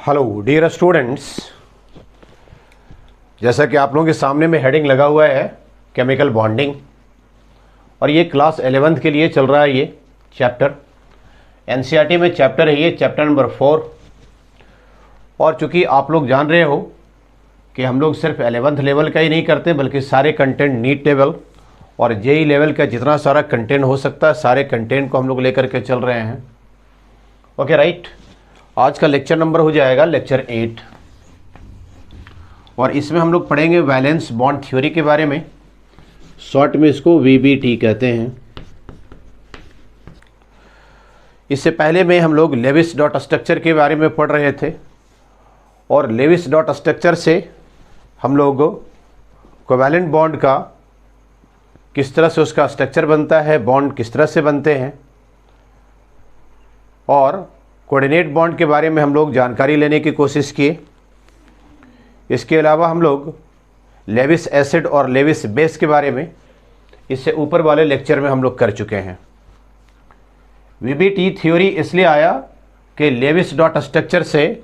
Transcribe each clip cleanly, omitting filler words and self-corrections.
Hello dear students, जैसा कि आप लोगों के सामने में हेडिंग लगा हुआ है केमिकल बॉन्डिंग, और ये क्लास 11th के लिए चल रहा है। ये चैप्टर एनसीईआरटी में चैप्टर है, ये चैप्टर नंबर 4। और चूँकि आप लोग जान रहे हो कि हम लोग सिर्फ 11th लेवल का ही नहीं करते, बल्कि सारे कंटेंट नीट लेवल और जेई लेवल का जितना सारा कंटेंट हो सकता है सारे कंटेंट को हम लोग लेकर के चल रहे हैं। Okay right. आज का लेक्चर नंबर हो जाएगा लेक्चर 8, और इसमें हम लोग पढ़ेंगे वैलेंस बॉन्ड थ्योरी के बारे में। शॉर्ट में इसको वीबीटी कहते हैं। इससे पहले में हम लोग लेविस डॉट स्ट्रक्चर के बारे में पढ़ रहे थे, और लेविस डॉट स्ट्रक्चर से हम लोग कोवैलेंट बॉन्ड का किस तरह से उसका स्ट्रक्चर बनता है, बॉन्ड किस तरह से बनते हैं, और कोऑर्डिनेट बॉन्ड के बारे में हम लोग जानकारी लेने की कोशिश किए। इसके अलावा हम लोग लेविस एसिड और लेविस बेस के बारे में इससे ऊपर वाले लेक्चर में हम लोग कर चुके हैं। वीबीटी थ्योरी इसलिए आया कि लेविस डॉट स्ट्रक्चर से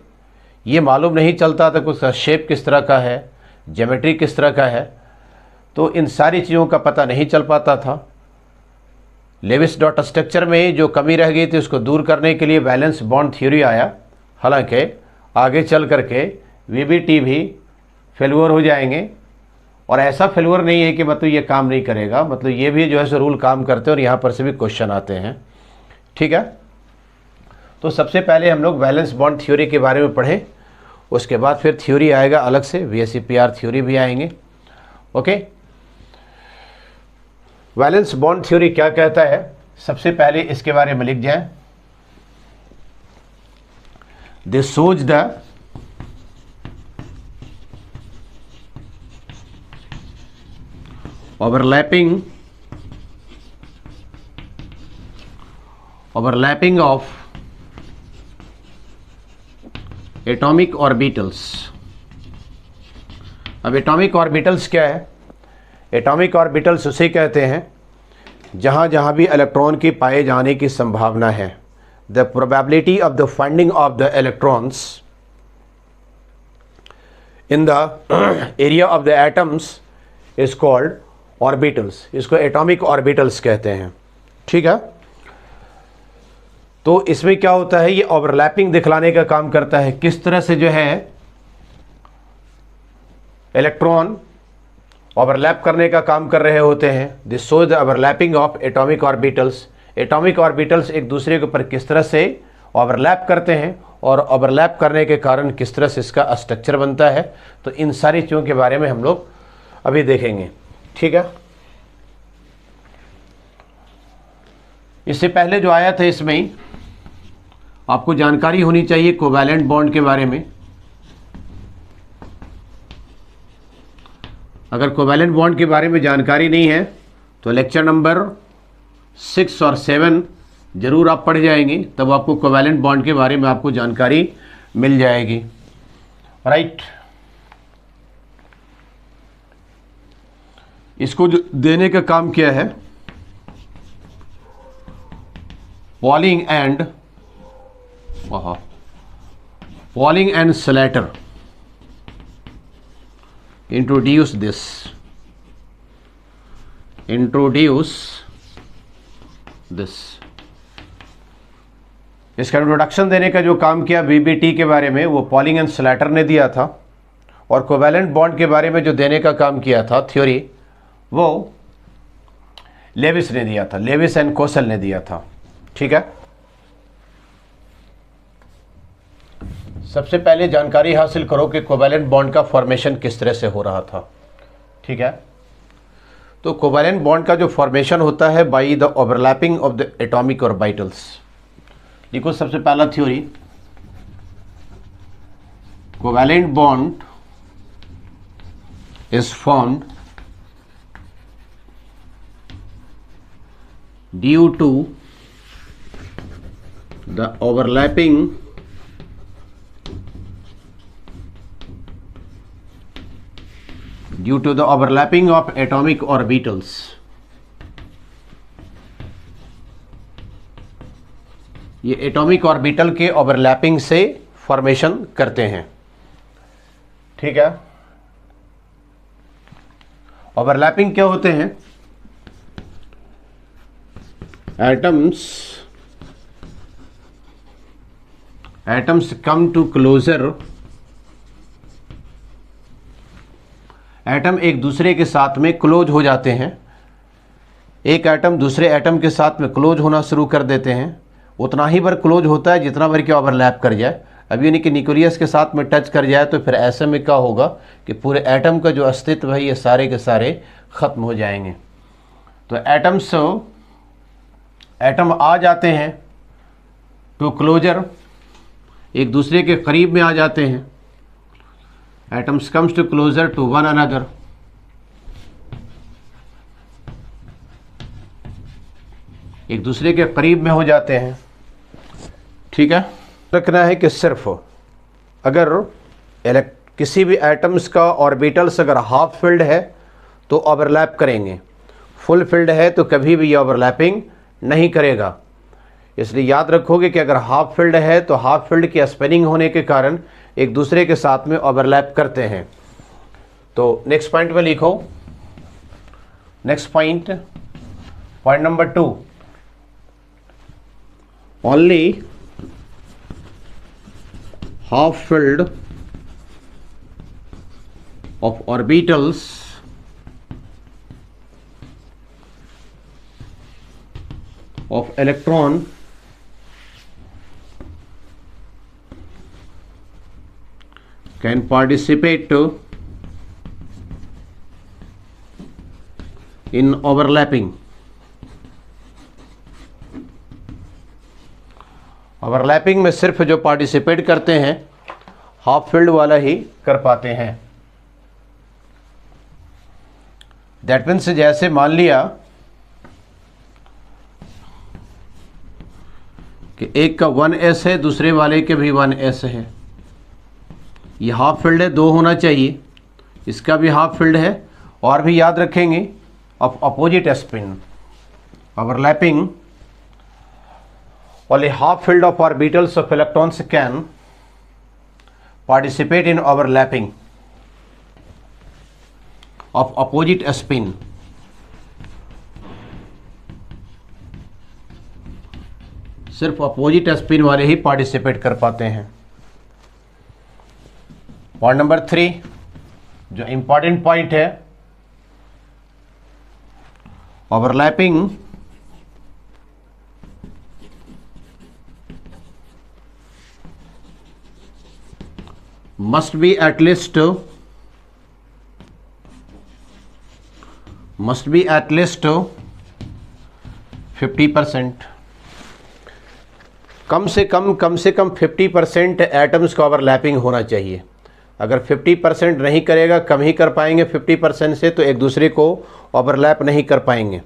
ये मालूम नहीं चलता था कि उसका शेप किस तरह का है, ज्योमेट्री किस तरह का है, तो इन सारी चीज़ों का पता नहीं चल पाता था। लेविस डॉट स्ट्रक्चर में जो कमी रह गई थी उसको दूर करने के लिए वैलेंस बॉन्ड थ्योरी आया। हालांकि आगे चल करके वीबीटी भी फेल्योर हो जाएंगे, और ऐसा फेल्योर नहीं है कि मतलब ये काम नहीं करेगा, मतलब ये भी जो है सो रूल काम करते हैं और यहाँ पर से भी क्वेश्चन आते हैं। ठीक है, तो सबसे पहले हम लोग वैलेंस बॉन्ड थ्योरी के बारे में पढ़ें, उसके बाद फिर थ्योरी आएगा अलग से, वीएसईपीआर थ्योरी भी आएंगे। ओके, वैलेंस बॉन्ड थ्योरी क्या कहता है, सबसे पहले इसके बारे में लिख जाएं। This shows the overlapping of atomic orbitals. अब एटॉमिक ऑर्बिटल्स क्या है? एटॉमिक ऑर्बिटल्स उसे कहते हैं जहाँ जहाँ भी इलेक्ट्रॉन के पाए जाने की संभावना है। The probability of the finding of the electrons in the area of the atoms is called orbitals. इसको एटॉमिक ऑर्बिटल्स कहते हैं। ठीक है, तो इसमें क्या होता है, ये ओवरलैपिंग दिखलाने का काम करता है, किस तरह से जो है इलेक्ट्रॉन ओवरलैप करने का काम कर रहे होते हैं। This shows the overlapping of atomic orbitals. Atomic orbitals एक दूसरे के ऊपर किस तरह से ओवरलैप करते हैं, और ओवरलैप करने के कारण किस तरह से इसका स्ट्रक्चर बनता है। तो इन सारी चीज़ों के बारे में हम लोग अभी देखेंगे। ठीक है, इससे पहले जो आया था इसमें आपको जानकारी होनी चाहिए कोवैलेंट बॉन्ड के बारे में। अगर कोवैलेंट बॉन्ड के बारे में जानकारी नहीं है तो लेक्चर नंबर 6 और 7 जरूर आप पढ़ जाएंगे, तब आपको कोवैलेंट बॉन्ड के बारे में आपको जानकारी मिल जाएगी। राइट, इसको जो देने का काम किया है polling and Slater introduce this इसका इंट्रोडक्शन देने का जो काम किया वीबीटी के बारे में वो पॉलिंग एंड स्लेटर ने दिया था, और कोवैलेंट बॉन्ड के बारे में जो देने का काम किया था थ्योरी वो लेविस ने दिया था, लेविस एंड कोसल ने दिया था। ठीक है, सबसे पहले जानकारी हासिल करो कि कोवैलेंट बॉन्ड का फॉर्मेशन किस तरह से हो रहा था। ठीक है, तो कोवैलेंट बॉन्ड का जो फॉर्मेशन होता है by the overlapping of the atomic orbitals. देखो सबसे पहला theory, covalent bond is formed due to the overlapping due to the overlapping of atomic orbitals। ये एटॉमिक ऑर्बिटल के ओवरलैपिंग से फॉर्मेशन करते हैं। ठीक है, ओवरलैपिंग क्या होते हैं? Atoms come to closer, atom एक दूसरे के साथ में क्लोज हो जाते हैं। एक एटम दूसरे एटम के साथ में क्लोज होना शुरू कर देते हैं। उतना ही बार क्लोज होता है जितना बार कि ओवरलैप कर जाए। अब यानी कि न्यूक्लियस के साथ में टच कर जाए तो फिर ऐसे में क्या होगा कि पूरे एटम का जो अस्तित्व है ये सारे के सारे ख़त्म हो जाएंगे। तो एटम आ जाते हैं टू क्लोजर, एक दूसरे के करीब में आ जाते हैं। Atoms comes to closer to one another. एक दूसरे के करीब में हो जाते हैं। ठीक है, रखना है कि सिर्फ अगर किसी भी एटम्स का ऑर्बिटल्स अगर हाफ फिल्ड है तो ओवरलैप करेंगे, फुल फिल्ड है तो कभी भी ये ओवरलैपिंग नहीं करेगा। इसलिए याद रखोगे कि अगर हाफ फील्ड है तो हाफ फील्ड की स्पिनिंग होने के कारण एक दूसरे के साथ में ओवरलैप करते हैं। तो नेक्स्ट पॉइंट में लिखो, next point number 2, only half field of orbitals of electron can participate in overlapping. Overlapping में सिर्फ जो पार्टिसिपेट करते हैं हाफ फील्ड वाला ही कर पाते हैं। दैट मीन्स जैसे मान लिया कि एक का 1s है, दूसरे वाले के भी 1s है। ये हाफ फील्ड है, 2 होना चाहिए। इसका भी हाफ फील्ड है। और भी याद रखेंगे of opposite spin overlapping, only half field of orbitals of electrons can participate in overlapping of opposite spin. सिर्फ अपोजिट स्पिन वाले ही पार्टिसिपेट कर पाते हैं। पॉइंट नंबर 3 जो इंपॉर्टेंट पॉइंट है, overlapping must be at least 50%। कम से कम 50% एटम्स का overlapping होना चाहिए। अगर 50% नहीं करेगा, कम ही कर पाएंगे 50% से, तो एक दूसरे को ओवरलैप नहीं कर पाएंगे।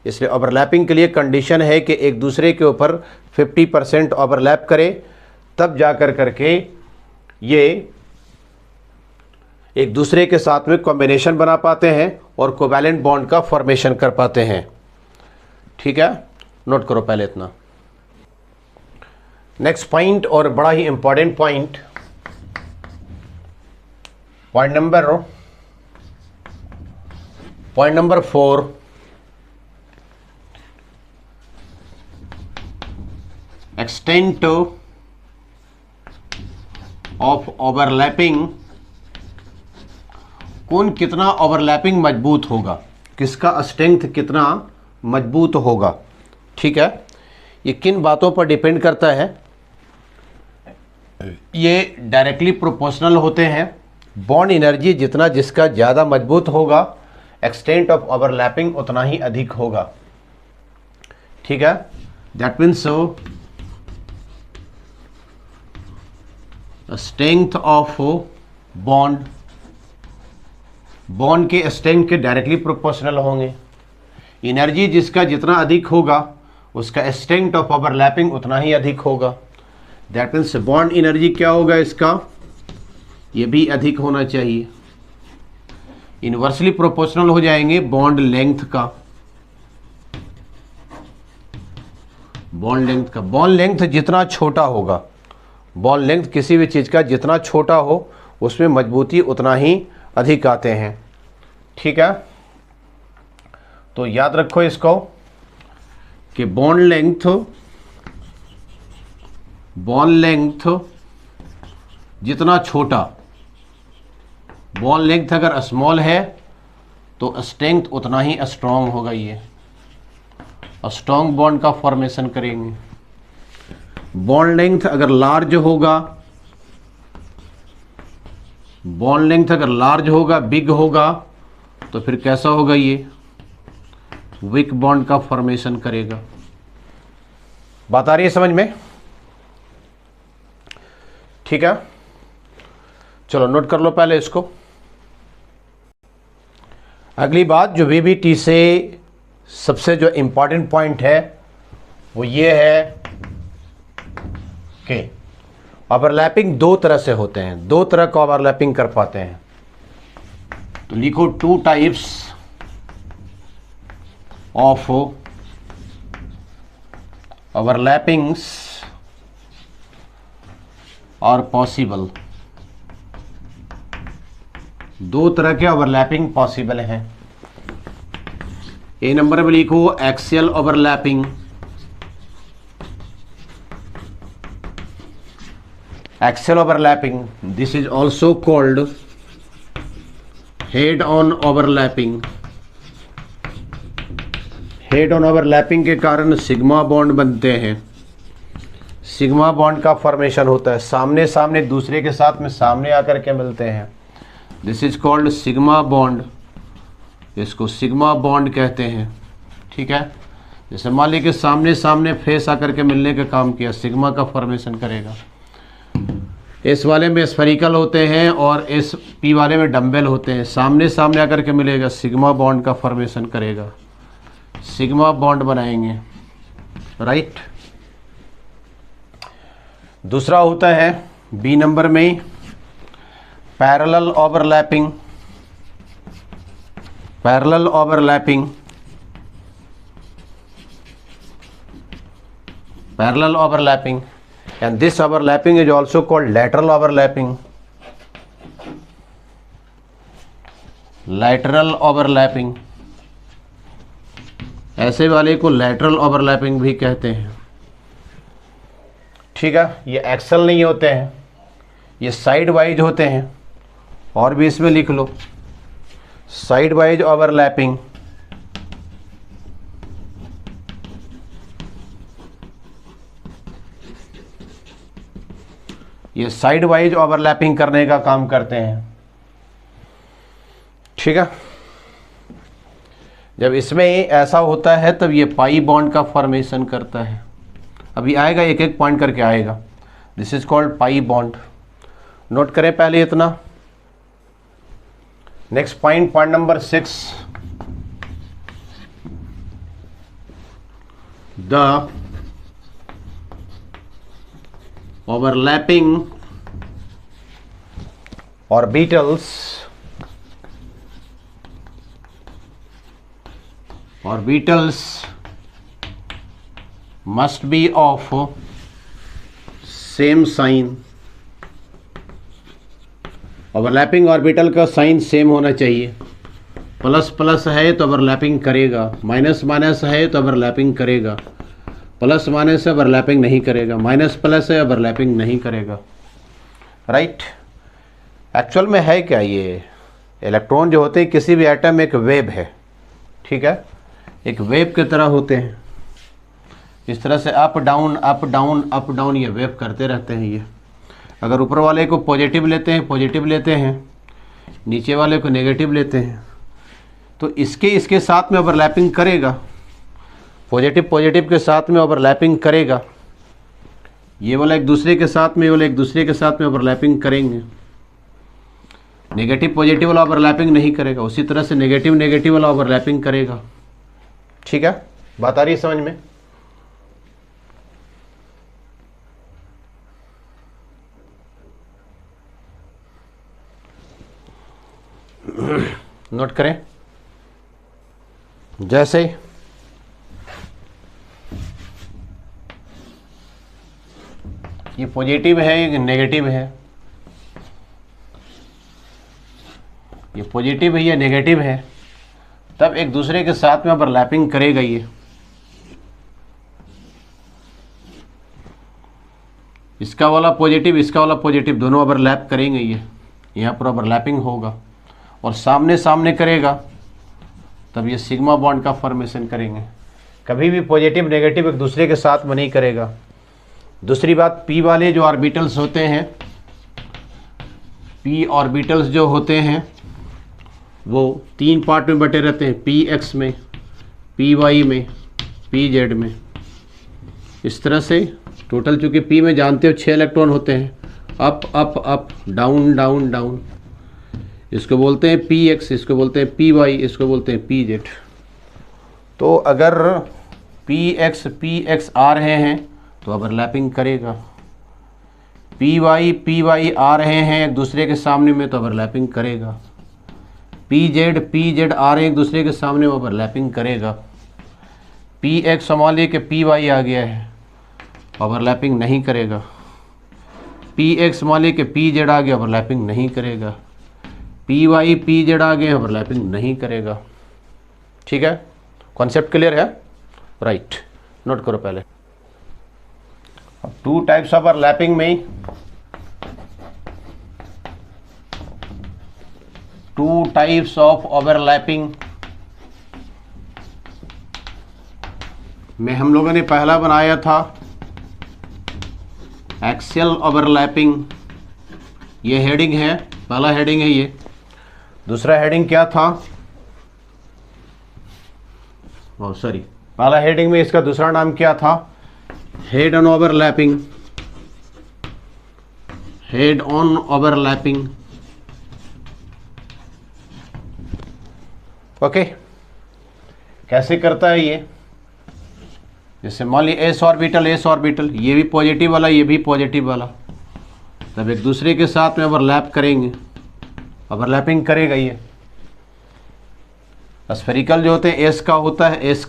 इसलिए ओवरलैपिंग के लिए कंडीशन है कि एक दूसरे के ऊपर 50% ओवरलैप करे, तब जा कर करके ये एक दूसरे के साथ में कॉम्बिनेशन बना पाते हैं और कोवैलेंट बॉन्ड का फॉर्मेशन कर पाते हैं। ठीक है, नोट करो पहले इतना। नेक्स्ट पॉइंट और बड़ा ही important point, point number 4, extent of overlapping. कौन कितना ओवरलैपिंग मजबूत होगा, किसका स्ट्रेंथ कितना मजबूत होगा। ठीक है, ये किन बातों पर डिपेंड करता है? ये डायरेक्टली प्रोपोर्शनल होते हैं। बॉन्ड एनर्जी जितना जिसका ज़्यादा मजबूत होगा, एक्सटेंट ऑफ ओवरलैपिंग उतना ही अधिक होगा। ठीक है, that means strength of bond के स्ट्रेंथ के डायरेक्टली प्रोपोर्शनल होंगे। एनर्जी जिसका जितना अधिक होगा उसका स्ट्रेंथ ऑफ ओवरलैपिंग उतना ही अधिक होगा। दैट मीन्स बॉन्ड एनर्जी क्या होगा इसका, ये भी अधिक होना चाहिए। इनवर्सली प्रोपोर्शनल हो जाएंगे बॉन्ड लेंथ का। बॉन्ड लेंथ जितना छोटा होगा बॉन्ड लेंथ किसी भी चीज़ का जितना छोटा हो उसमें मजबूती उतना ही अधिक आते हैं। ठीक है, तो याद रखो इसको कि बॉन्ड लेंथ जितना छोटा, बॉन्ड लेंथ अगर स्मॉल है तो स्ट्रेंथ उतना ही स्ट्रॉन्ग होगा। ये स्ट्रॉन्ग बॉन्ड का फॉर्मेशन करेंगे। बॉन्ड लेंथ अगर लार्ज होगा, बॉन्ड लेंथ अगर लार्ज होगा, बिग होगा, तो फिर कैसा होगा? ये वीक बॉन्ड का फॉर्मेशन करेगा। बात आ रही है समझ में? ठीक है, चलो नोट कर लो पहले इसको। अगली बात जो VBT से सबसे जो इंपॉर्टेंट पॉइंट है वो ये है कि ओवरलैपिंग दो तरह से होते हैं, दो तरह का ओवरलैपिंग कर पाते हैं। तो लिखो 2 टाइप्स ऑफ ओवरलैपिंग्स और पॉसिबल। दो तरह के ओवरलैपिंग पॉसिबल हैं। ए नंबर में लिखो axial overlapping, axial overlapping, this is also called head on overlapping. Head on overlapping के कारण सिग्मा बॉन्ड बनते हैं। सिग्मा बॉन्ड का फॉर्मेशन होता है, सामने सामने दूसरे के साथ में सामने आकर के मिलते हैं। This is called sigma bond, इसको सिग्मा बॉन्ड कहते हैं। ठीक है, जैसे मान लीजिए कि सामने सामने फेस आकर के मिलने का काम किया, सिग्मा का फॉर्मेशन करेगा। इस वाले में स्फेरिकल होते हैं और इस पी वाले में डम्बेल होते हैं, सामने सामने आकर के मिलेगा, सिग्मा बॉन्ड का फॉर्मेशन करेगा, सिग्मा बॉन्ड बनाएंगे। राइट। दूसरा होता है बी नंबर में parallel overlapping. Parallel overlapping, parallel overlapping, and this overlapping is also called lateral overlapping. lateral overlapping, ऐसे वाले को lateral overlapping भी कहते हैं। ठीक है, ये एक्सल नहीं होते हैं, ये साइड वाइज होते हैं। और भी इसमें लिख लो साइड वाइज ओवरलैपिंग। ये साइड वाइज ओवरलैपिंग करने का काम करते हैं। ठीक है, जब इसमें ऐसा होता है तब ये पाई बॉन्ड का फॉर्मेशन करता है। अभी आएगा, एक एक पॉइंट करके आएगा। This is called pi bond. Note करें पहले इतना। Next point, point number 6, the overlapping orbitals must be of same sign। Overlapping orbital का साइन सेम होना चाहिए। प्लस प्लस है तो ओवरलैपिंग करेगा, माइनस माइनस है तो ओवरलैपिंग करेगा, प्लस माइनस है ओवरलैपिंग नहीं करेगा, माइनस प्लस है ओवरलैपिंग नहीं करेगा। राइट। एक्चुअल में है क्या, ये इलेक्ट्रॉन जो होते हैं किसी भी एटम एक वेव है। ठीक है, एक वेव की तरह होते हैं। इस तरह से up down up down up down ये वेव करते रहते हैं। ये अगर ऊपर वाले को पॉजिटिव लेते हैं, पॉजिटिव लेते हैं, नीचे वाले को नेगेटिव लेते हैं, तो इसके साथ में ओवरलैपिंग करेगा। पॉजिटिव पॉजिटिव के साथ में ओवरलैपिंग करेगा। ये वाला एक दूसरे के साथ में, ये वाला एक दूसरे के साथ में ओवरलैपिंग करेंगे। नेगेटिव पॉजिटिव वाला ओवरलैपिंग नहीं करेगा, उसी तरह से नेगेटिव नेगेटिव वाला ओवरलैपिंग करेगा। ठीक है, बात आ रही है समझ में? नोट करें। जैसे ये पॉजिटिव है, ये नेगेटिव है, ये पॉजिटिव है, ये नेगेटिव है, तब एक दूसरे के साथ में ओवरलैपिंग करेगा। ये इसका वाला पॉजिटिव, इसका वाला पॉजिटिव, दोनों ओवरलैप करेंगे। ये यहाँ पर ओवरलैपिंग होगा और सामने सामने करेगा, तब ये सिग्मा बॉन्ड का फॉर्मेशन करेंगे। कभी भी पॉजिटिव नेगेटिव एक दूसरे के साथ में नहीं करेगा। दूसरी बात, पी वाले जो ऑर्बिटल्स होते हैं, पी ऑर्बिटल्स जो होते हैं वो 3 पार्ट में बटे रहते हैं, पी एक्स में, पी वाई में, पी जेड में। इस तरह से टोटल, चूँकि पी में जानते हो 6 इलेक्ट्रॉन होते हैं, up up up, down down down, इसको बोलते हैं पी एक्स, इसको बोलते हैं पी वाई, इसको बोलते हैं पी जेड। तो अगर पी एक्स आ रहे हैं तो ओवरलैपिंग करेगा, पी वाई आ रहे हैं एक दूसरे के सामने में तो ओवरलैपिंग करेगा, पी जेड आ रहे हैं एक दूसरे के सामने ओवरलैपिंग करेगा। पी एक्स संभालिए कि पी वाई आ गया है, ओवरलैपिंग नहीं करेगा। पी एक्स मान लीजिए कि पी जेड आ गया, ओवरलैपिंग नहीं करेगा। पी वाई पी जेड आ गए, ओवरलैपिंग नहीं करेगा। ठीक है, कॉन्सेप्ट क्लियर है? राइट, नोट करो पहले। अब 2 टाइप्स ऑफ ओवरलैपिंग में 2 टाइप्स ऑफ ओवरलैपिंग में हम लोगों ने पहला बनाया था एक्सियल ओवरलैपिंग। ये हेडिंग है, पहला हेडिंग है ये। दूसरा हेडिंग क्या था? पहला हेडिंग में इसका दूसरा नाम क्या था? Head on overlapping. Head on overlapping. Okay, कैसे करता है ये? जैसे मान ली एस ऑर्बिटल, ये भी पॉजिटिव वाला, ये भी पॉजिटिव वाला, तब एक दूसरे के साथ में ओवरलैप करेंगे, ओवरलैपिंग करेगा। ये स्फेरिकल जो होते हैं एस का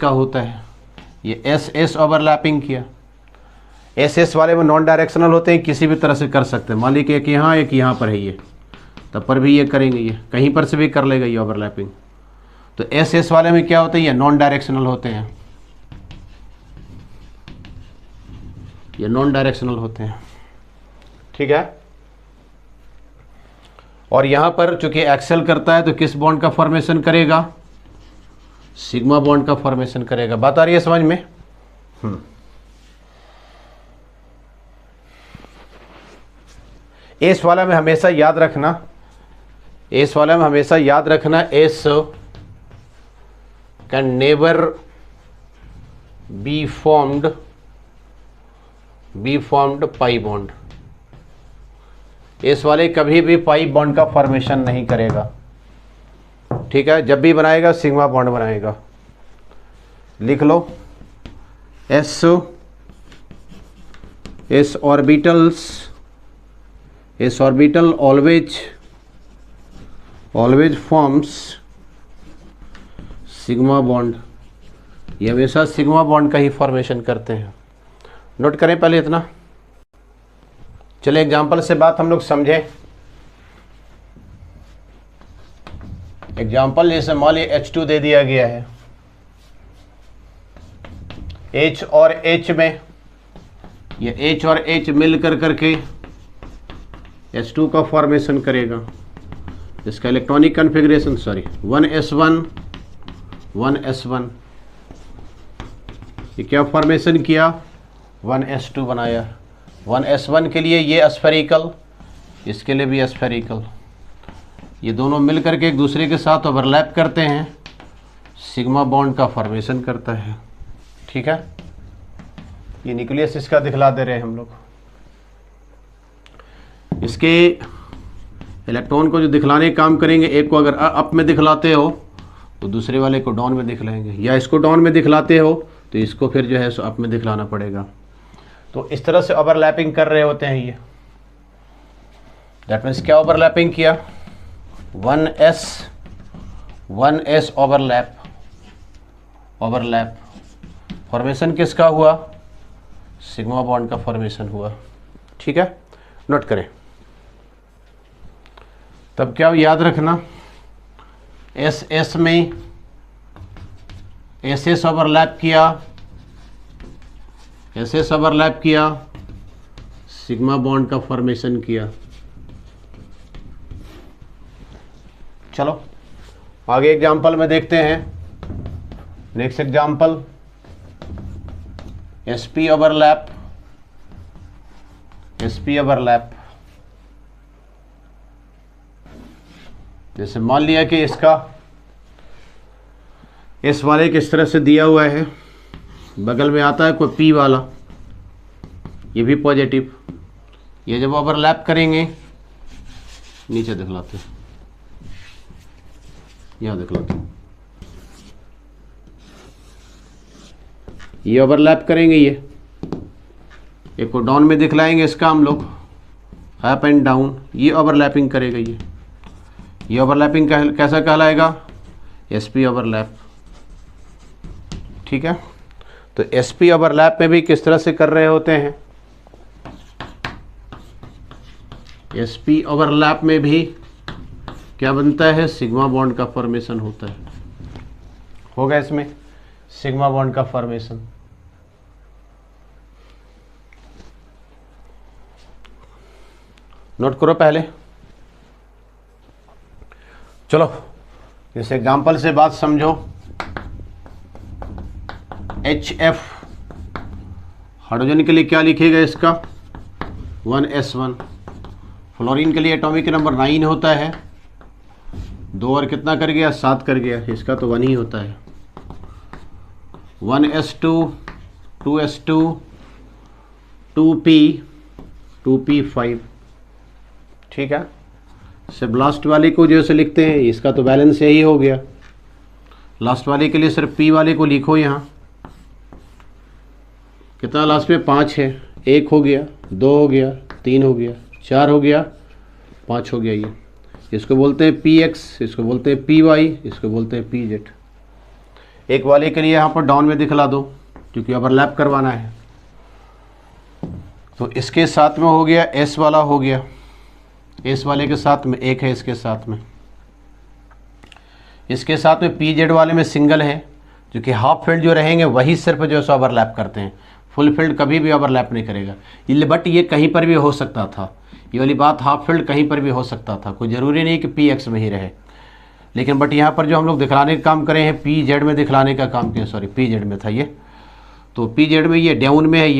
होता है, ये एस ओवरलैपिंग किया। एस वाले में नॉन डायरेक्शनल होते हैं, किसी भी तरह से कर सकते हैं। मान ली कि एक यहाँ पर है, ये तब पर भी ये करेंगे, ये कहीं पर से भी कर लेगा ये ओवरलैपिंग। तो एस वाले में क्या होते हैं? ये नॉन डायरेक्शनल होते हैं, ये नॉन डायरेक्शनल होते हैं। ठीक है, और यहां पर चूंकि एक्सेल करता है तो किस बॉन्ड का फॉर्मेशन करेगा? सिग्मा बॉन्ड का फॉर्मेशन करेगा। बात आ रही है समझ में? एस वाला में हमेशा याद रखना, S can never be formed pi bond. S वाले कभी भी पाई बॉन्ड का फॉर्मेशन नहीं करेगा। ठीक है, जब भी बनाएगा सिग्मा बॉन्ड बनाएगा। लिख लो, s orbital always forms sigma bond. ये हमेशा सिग्मा बॉन्ड का ही फॉर्मेशन करते हैं। नोट करें पहले इतना। चले एग्जाम्पल से बात हम लोग समझें। एग्जाम्पल जैसे मान लीजिए H2 दे दिया गया है, H और H में, ये H और H मिल करके H2 का फॉर्मेशन करेगा। इसका इलेक्ट्रॉनिक कन्फिग्रेशन 1s1 ये क्या फॉर्मेशन किया? 1s2 बनाया। 1s1 के लिए ये स्फेरिकल, इसके लिए भी स्फेरिकल, ये दोनों मिल करके एक दूसरे के साथ ओवरलैप करते हैं, सिग्मा बॉन्ड का फॉर्मेशन करता है। ठीक है, ये न्यूक्लियस इसका दिखला दे रहे हैं हम लोग। इसके इलेक्ट्रॉन को जो दिखलाने का काम करेंगे, एक को अगर अप में दिखलाते हो तो दूसरे वाले को डाउन में दिखलाएंगे, या इसको डाउन में दिखलाते हो तो इसको फिर जो है सो अप में दिखलाना पड़ेगा। तो इस तरह से ओवरलैपिंग कर रहे होते हैं ये। दैट मीन्स क्या ओवरलैपिंग किया? 1s ओवरलैप फॉर्मेशन किसका हुआ? सिग्मा बॉन्ड का फॉर्मेशन हुआ। ठीक है, नोट करें। तब क्या याद रखना, एस एस में एस एस ओवरलैप किया, एस एस ओवरलैप किया, सिग्मा बॉन्ड का फॉर्मेशन किया। चलो आगे एग्जाम्पल में देखते हैं। Next example, sp overlap, sp overlap. जैसे मान लिया कि इसका इस वाले किस तरह से दिया हुआ है, बगल में आता है कोई p वाला, ये भी पॉजिटिव। ये जब ओवरलैप करेंगे, नीचे दिखलाते हैं, यहाँ दिखलाते हैं, ये ओवरलैप करेंगे, ये एक को डाउन में दिखलाएंगे, इसका हम लोग अप एंड डाउन, ये ओवरलैपिंग करेगा। ये ओवरलैपिंग कैसा कहलाएगा, sp ओवरलैप। ठीक है, तो sp ओवरलैप में भी किस तरह से कर रहे होते हैं, sp ओवरलैप में भी क्या बनता है, सिग्मा बॉन्ड का फॉर्मेशन होता है, होगा इसमें सिग्मा बॉन्ड का फॉर्मेशन। नोट करो पहले। चलो इस एग्जांपल से बात समझो। HF हाइड्रोजन के लिए क्या लिखेगा, इसका 1s1। फ्लोरीन के लिए एटॉमिक नंबर 9 होता है, 2 और कितना कर गया, 7 कर गया, इसका तो 1 ही होता है। 1s2, 2s2, 2p, 2p5। ठीक है, सिर्फ लास्ट वाले को जैसे लिखते हैं, इसका तो बैलेंस यही हो गया। लास्ट वाले के लिए सिर्फ p वाले को लिखो, यहाँ कितना लास्ट में 5 है, 1 हो गया, 2 हो गया, 3 हो गया, 4 हो गया, 5 हो गया। ये इसको बोलते हैं px, इसको बोलते हैं py, इसको बोलते हैं pz। एक वाले के लिए यहाँ पर डाउन में दिखला दो, क्योंकि ओवरलैप करवाना है। तो इसके साथ में हो गया, s वाला हो गया, s वाले के साथ में 1 है, इसके साथ में, इसके साथ में pz वाले में सिंगल है, जो कि हाफ फील्ड जो रहेंगे वही सिर्फ जो है ओवरलैप करते हैं, फुल फील्ड कभी भी ओवरलैप नहीं करेगा। बट ये कहीं पर भी हो सकता था, ये वाली बात, हाफ फील्ड कहीं पर भी हो सकता था, कोई ज़रूरी नहीं कि px में ही रहे। लेकिन बट यहाँ पर जो हम लोग दिखलाने का काम करें हैं, pz में दिखलाने का काम किया, सॉरी pz में था ये, तो pz में ये डाउन में है,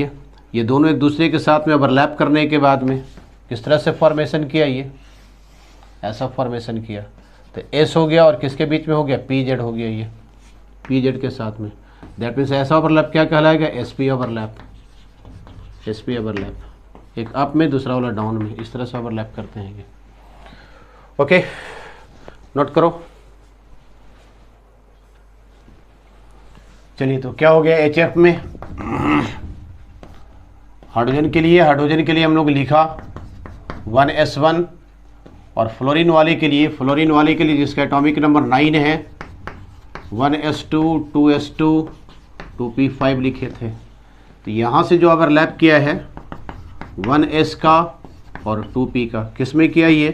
ये दोनों एक दूसरे के साथ में ओवरलैप करने के बाद में किस तरह से फॉर्मेशन किया, ये ऐसा फॉर्मेशन किया। तो s हो गया और किसके बीच में हो गया, pz हो गया, ये pz के साथ में। दैट मीन्स ऐसा ओवरलैप क्या कहलाएगा, sp ओवरलैप, sp ओवरलैप। एक अप में, दूसरा वाला डाउन में, इस तरह से ओवरलैप करते हैं ये। ओके, नोट करो। चलिए, तो क्या हो गया HF में, हाइड्रोजन के लिए हम लोग लिखा 1s1, और फ्लोरीन वाले के लिए जिसका एटॉमिक नंबर 9 है, 1s2, 2s2, 2p5 लिखे थे। तो यहाँ से जो ओवरलैप किया है 1s का और 2p का, किस में किया, ये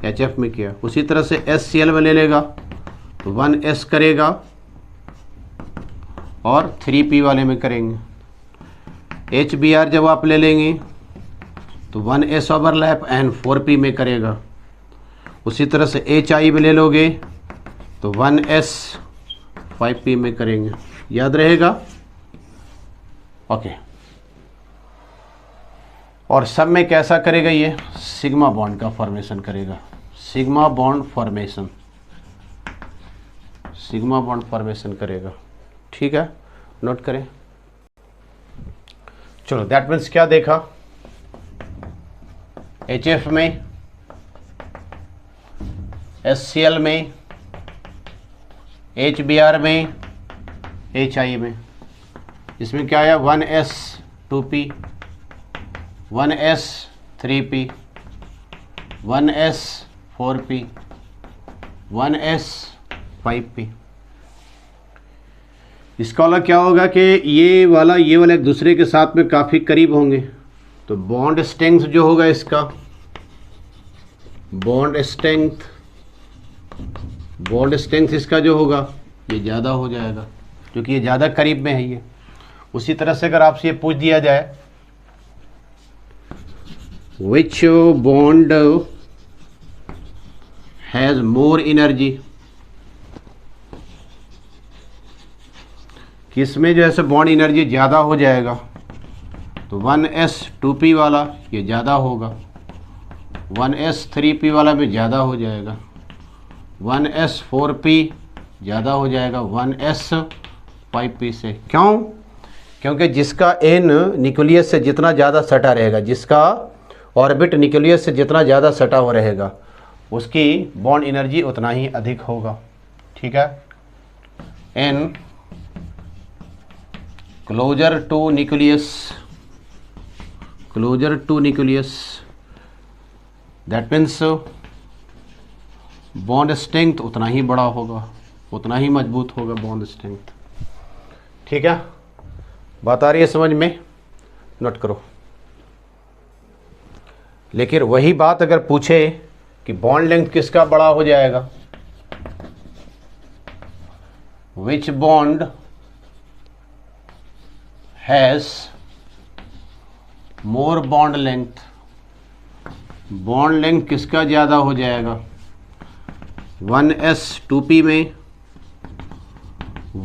HF में किया। उसी तरह से HCl में ले लेगा तो 1s करेगा और 3p वाले में करेंगे। HBr जब आप ले लेंगे तो 1s ओवरलैप एंड 4p में करेगा। उसी तरह से HI में ले लोगे तो 1s 5p में करेंगे। याद रहेगा, ओके। और सब में कैसा करेगा, ये सिग्मा बॉन्ड का फॉर्मेशन करेगा, सिग्मा बॉन्ड फॉर्मेशन करेगा। ठीक है, नोट करें। चलो, दैट मीन्स क्या देखा, HF में, HCl में, HBr में, HI में। इसमें क्या आया, 1s 2p, 1s 3p, 1s 4p, 1s 5p। इसका वाला क्या होगा कि ये वाला एक दूसरे के साथ में काफ़ी करीब होंगे, तो बॉन्ड स्ट्रेंथ जो होगा इसका, बॉन्ड स्ट्रेंथ इसका जो होगा ये ज़्यादा हो जाएगा, क्योंकि ये ज़्यादा करीब में है ये। उसी तरह से अगर आपसे ये पूछ दिया जाए विच बॉन्ड हैज़ मोर एनर्जी, किसमें जो है बॉन्ड एनर्जी ज़्यादा हो जाएगा, तो 1s2p वाला ये ज़्यादा होगा, 1s3p वाला भी ज़्यादा हो जाएगा, 1s4p ज़्यादा हो जाएगा 1s5p से। क्यों? क्योंकि जिसका n न्यूक्लियस से जितना ज़्यादा सटा रहेगा, जिसका ऑर्बिट न्यूक्लियस से जितना ज़्यादा सटा हो रहेगा, उसकी बॉन्ड एनर्जी उतना ही अधिक होगा। ठीक है, n closer to nucleus, that means bond strength उतना ही बड़ा होगा, उतना ही मजबूत होगा बॉन्ड स्ट्रेंथ। ठीक है, बात आ रही है समझ में? नोट करो। लेकिन वही बात अगर पूछे कि बॉन्ड लेंथ किसका बड़ा हो जाएगा, विच bond has more bond length, bond length किसका ज़्यादा हो जाएगा, 1s2p में,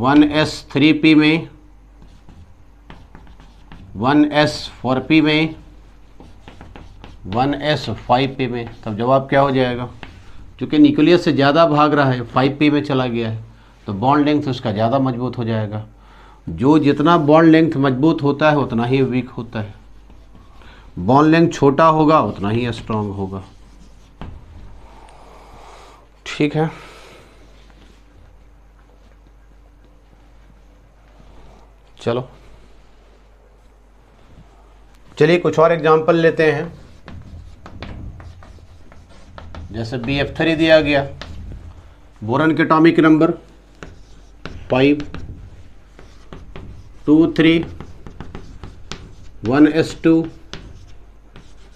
1s3p में, 1s4p में, 1s5p में। तब जवाब क्या हो जाएगा? क्योंकि न्यूक्लियस से ज़्यादा भाग रहा है, 5p में चला गया है, तो बॉन्ड लेंथ उसका ज़्यादा मजबूत हो जाएगा। जो जितना बॉन्ड लेंथ मजबूत होता है उतना ही वीक होता है, बॉन्ड लेंथ छोटा होगा उतना ही स्ट्रांग होगा। ठीक है, चलो चलिए कुछ और एग्जांपल लेते हैं। जैसे BF3 दिया गया, बोरॉन के atomic number 5, 2 3, 1s2,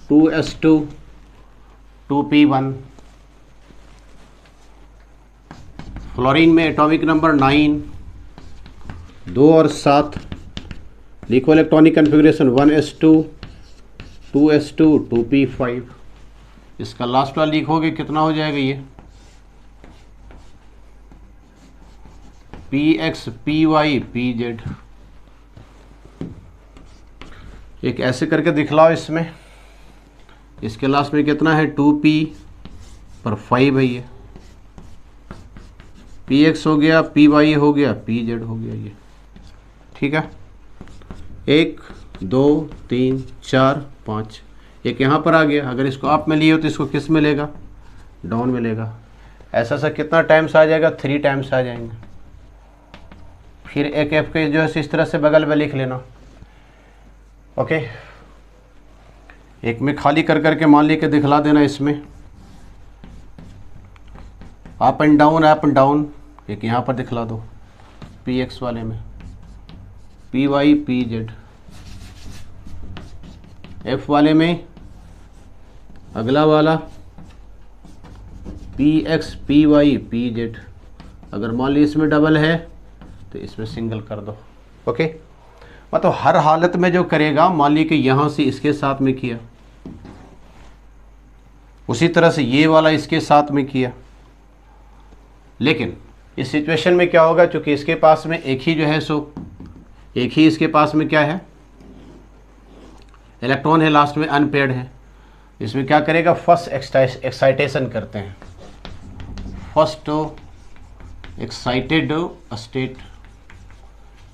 2s2, 2p1। Fluorine में एटॉमिक नंबर 9, 2 और 7, लिखो electronic configuration 1s2, 2s2, 2p5। इसका लास्ट वाला लिखोगे कितना हो जाएगा ये, px, py, pz। एक ऐसे करके दिखलाओ इसमें, इसके लास्ट में कितना है 2p पर 5 है ये, px हो गया, py हो गया, pz हो गया ये। ठीक है, 1 2 3 4 5, एक यहाँ पर आ गया। अगर इसको अप में लिए हो तो इसको किस में लेगा, डाउन में लेगा। ऐसा सा कितना टाइम्स आ जाएगा, 3 टाइम्स आ जाएंगे। फिर एक एफ के जो है इस तरह से बगल में लिख लेना। ओके, एक में खाली कर करके मान ली के दिखला देना, इसमें अप एंड डाउन, एक यहाँ पर दिखला दो px वाले में, py pz, f वाले में अगला वाला px py pz। अगर मान ली इसमें डबल है तो इसमें सिंगल कर दो। ओके, मतलब हर हालत में जो करेगा, मान ली कि यहाँ से इसके साथ में किया, उसी तरह से ये वाला इसके साथ में किया। लेकिन इस सिचुएशन में क्या होगा, क्योंकि इसके पास में एक ही जो है एक ही इसके पास में क्या है, इलेक्ट्रॉन है, लास्ट में अनपेयर्ड है। इसमें क्या करेगा, फर्स्ट एक्साइटेशन करते हैं, फर्स्ट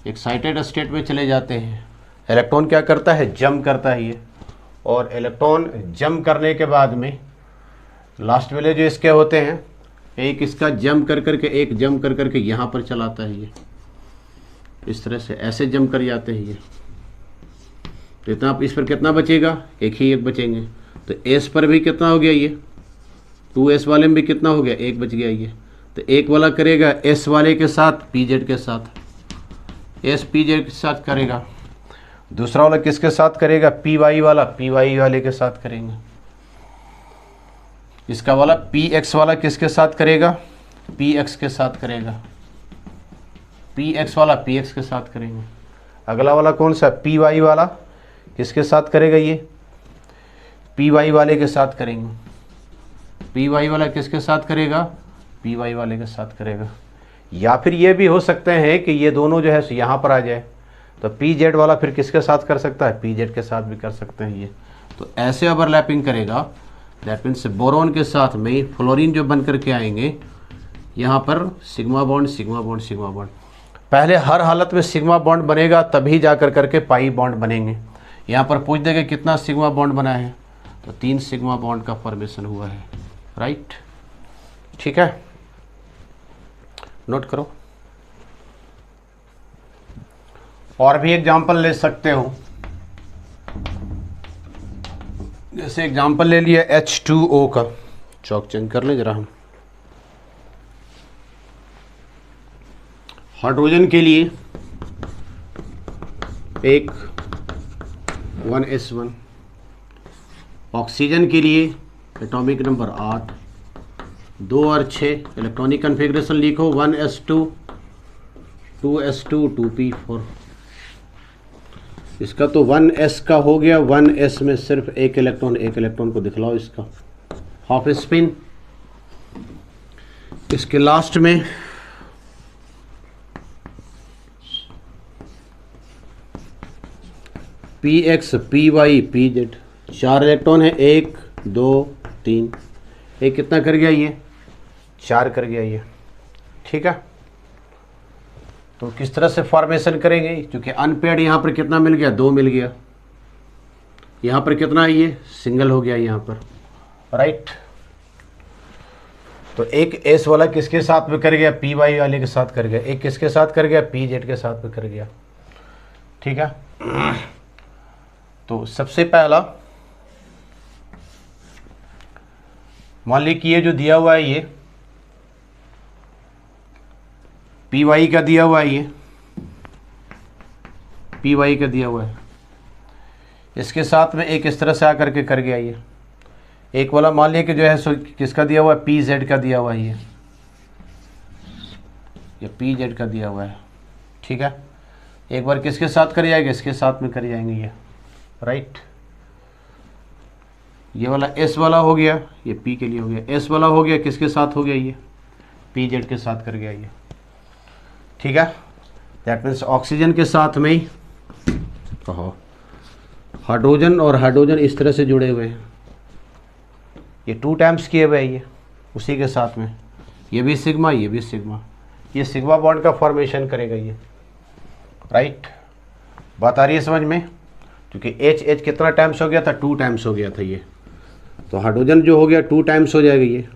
एक्साइटेड स्टेट में चले जाते हैं। इलेक्ट्रॉन क्या करता है, जंप करता है ये, और इलेक्ट्रॉन जंप करने के बाद में लास्ट वाले जो इसके होते हैं, एक इसका जंप कर करके, एक जंप कर करके यहाँ पर चलाता है ये, इस तरह से ऐसे जंप कर जाते हैं ये। तो इतना, इस पर कितना बचेगा, एक बचेंगे। तो एस पर भी कितना हो गया ये, 2s वाले में भी कितना हो गया, एक बच गया ये। तो एक वाला करेगा एस वाले के साथ, pz के साथ, एस pz के साथ करेगा। दूसरा वाला किसके साथ करेगा, पी वाई वाला पी वाई वाले के साथ करेंगे। इसका वाला पी एक्स वाला किसके साथ करेगा, पी एक्स के साथ करेगा। पी एक्स वाला पी एक्स के साथ करेंगे। अगला वाला कौन सा, पी वाई वाला किसके साथ करेगा, ये पी वाई वाले के साथ करेंगे। पी वाई वाला किसके साथ करेगा, पी वाई वाले के साथ करेगा। या फिर ये भी हो सकते हैं कि ये दोनों जो है यहाँ पर आ जाए, तो पी जेड वाला फिर किसके साथ कर सकता है, पी जेड के साथ भी कर सकते हैं ये। तो ऐसे ओवरलैपिंग करेगा, दैट मीन्स बोरोन के साथ में फ्लोरीन जो बन करके आएंगे यहाँ पर sigma bond sigma bond sigma bond. पहले हर हालत में सिग्मा बॉन्ड बनेगा, तभी जा कर करके पाई बॉन्ड बनेंगे। यहाँ पर पूछ देंगे कितना सिग्मा बॉन्ड बना है, तो 3 सिग्मा बॉन्ड का फॉर्मेशन हुआ है, राइट। ठीक है, नोट करो। और भी एग्जाम्पल ले सकते हो, जैसे एग्जाम्पल ले लिया H2O का। चौक चेंज कर ले जरा हम। हाइड्रोजन के लिए एक 1s1, ऑक्सीजन के लिए एटॉमिक नंबर 8, 2 और 6, इलेक्ट्रॉनिक कन्फिग्रेशन लिखो 1s2 2s2 2p4। इसका तो 1s का हो गया, 1s में सिर्फ एक इलेक्ट्रॉन को दिखलाओ इसका हाफ स्पिन। इसके लास्ट में p x p y p z, 4 electron है, 1 2 3, एक कितना कर गया ये, 4 कर गया ये। ठीक है, तो किस तरह से फॉर्मेशन करेंगे, क्योंकि अनपेयर्ड यहाँ पर कितना मिल गया, 2 मिल गया। यहाँ पर कितना है, ये सिंगल हो गया यहाँ पर, राइट। तो एक एस वाला किसके साथ में कर गया, पी वाई वाले के साथ कर गया। एक किसके साथ कर गया, पी जेड के साथ में कर गया। ठीक है, तो सबसे पहला मान ली कि ये जो दिया हुआ है, ये पी वाई का दिया हुआ है, ये पी वाई का दिया हुआ है। इसके साथ में एक इस तरह से आकर के कर गया ये। एक वाला मान लिया कि जो है सो किसका दिया हुआ है, पी जेड का दिया हुआ है, ये पी जेड का दिया हुआ है। ठीक है, एक बार किसके साथ कर जाएंगे, इसके साथ में कर जाएंगे ये, राइट। ये वाला एस वाला हो गया, ये पी के लिए हो गया। एस वाला हो गया, किसके साथ हो गया, ये पी जेड के साथ कर गया ये। ठीक है, दैट मीन्स ऑक्सीजन के साथ में ही कहो हाइड्रोजन और हाइड्रोजन इस तरह से जुड़े हुए हैं, ये 2 टाइम्स किए हुए हैं ये उसी के साथ में, ये भी सिग्मा ये भी सिग्मा, ये सिग्मा बॉन्ड का फॉर्मेशन करेगा ये, राइट। बात आ रही है समझ में, क्योंकि एच एच कितना टाइम्स हो गया था, 2 टाइम्स हो गया था ये, तो हाइड्रोजन जो हो गया 2 टाइम्स हो जाएगा ये।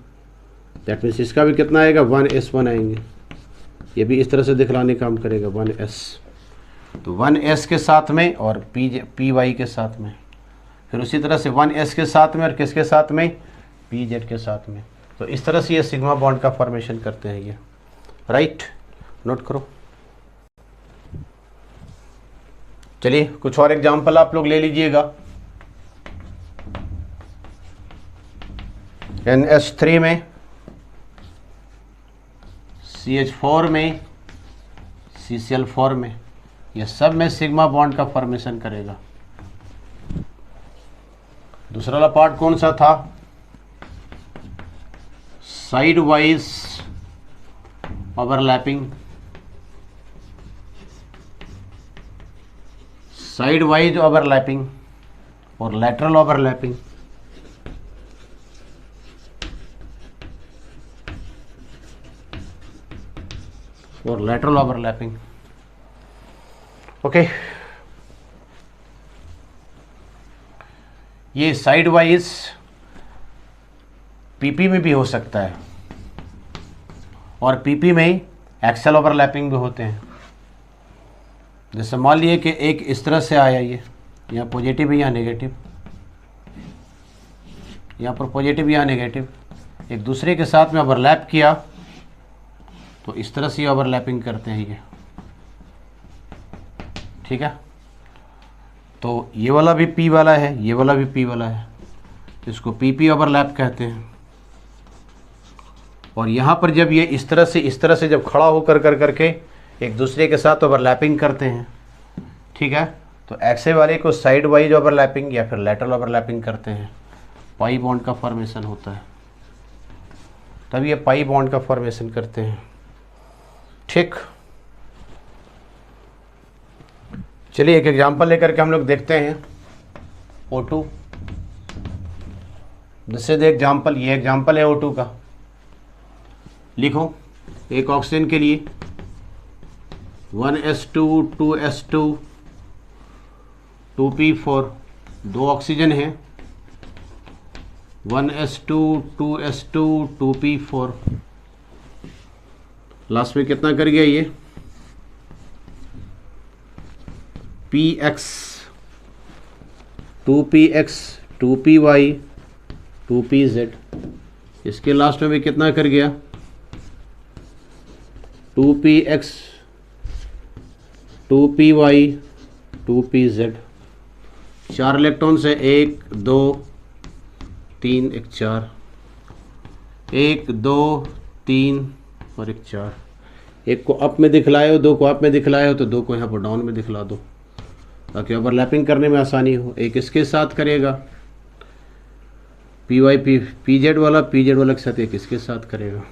दैट मीन्स इसका भी कितना आएगा, 1s1 आएंगे। ये भी इस तरह से दिखलाने काम करेगा 1s, तो 1s के साथ में और पी वाई के साथ में, फिर उसी तरह से 1s के साथ में और किसके साथ में, पी जेड के साथ में। तो इस तरह से ये सिग्मा बॉन्ड का फॉर्मेशन करते हैं ये, राइट। नोट करो। चलिए कुछ और एग्जाम्पल आप लोग ले लीजिएगा। NH3 में, CH4 में, CCl4 में, ये सब में सिग्मा बॉन्ड का फॉर्मेशन करेगा। दूसरा वाला पार्ट कौन सा था, side wise overlapping, side wise overlapping और लैटरल ओवरलैपिंग। और लैटरल ओवरलैपिंग, ओके। ये साइड वाइज पीपी में भी हो सकता है और पीपी में ही एक्सेल ओवरलैपिंग भी होते हैं। जैसे मान लिए कि एक इस तरह से आया, ये यहाँ पॉजिटिव यहाँ नेगेटिव, यहाँ पर पॉजिटिव यहाँ नेगेटिव, एक दूसरे के साथ में ओवरलैप किया, तो इस तरह से ओवरलैपिंग करते हैं ये। ठीक है, तो ये वाला भी P वाला है, ये वाला भी P वाला है, इसको PP ओवरलैप कहते हैं। और यहाँ पर जब ये इस तरह से जब खड़ा होकर करके एक दूसरे के साथ ओवरलैपिंग करते हैं, ठीक है, तो एक्से वाले को साइड वाइज ओवरलैपिंग या फिर लैटरल ओवरलैपिंग करते हैं, पाई बॉन्ड का फॉर्मेशन होता है, तब ये पाई बॉन्ड का फॉर्मेशन करते हैं। ठीक, चलिए एक एग्जांपल लेकर के हम लोग देखते हैं। O2, दिस इज एग्जांपल, ये एग्जांपल है O2 का। लिखो एक ऑक्सीजन के लिए 1s2 2s2 2p4, दो ऑक्सीजन हैं, 1s2 2s2 2p4, लास्ट में कितना कर गया ये px 2px 2py 2pz, इसके लास्ट में भी कितना कर गया 2px 2py 2pz, 4 इलेक्ट्रॉन से 1 2 3 1 4, 1 2 3 और 1 4, एक को अप में दिखलाए हो, दो को अप में दिखलाए हो, तो दो को यहाँ पर डाउन में दिखला दो ताकि ओवरलैपिंग करने में आसानी हो। एक इसके साथ करेगा पीजेड वाला के साथ एक इसके साथ करेगा।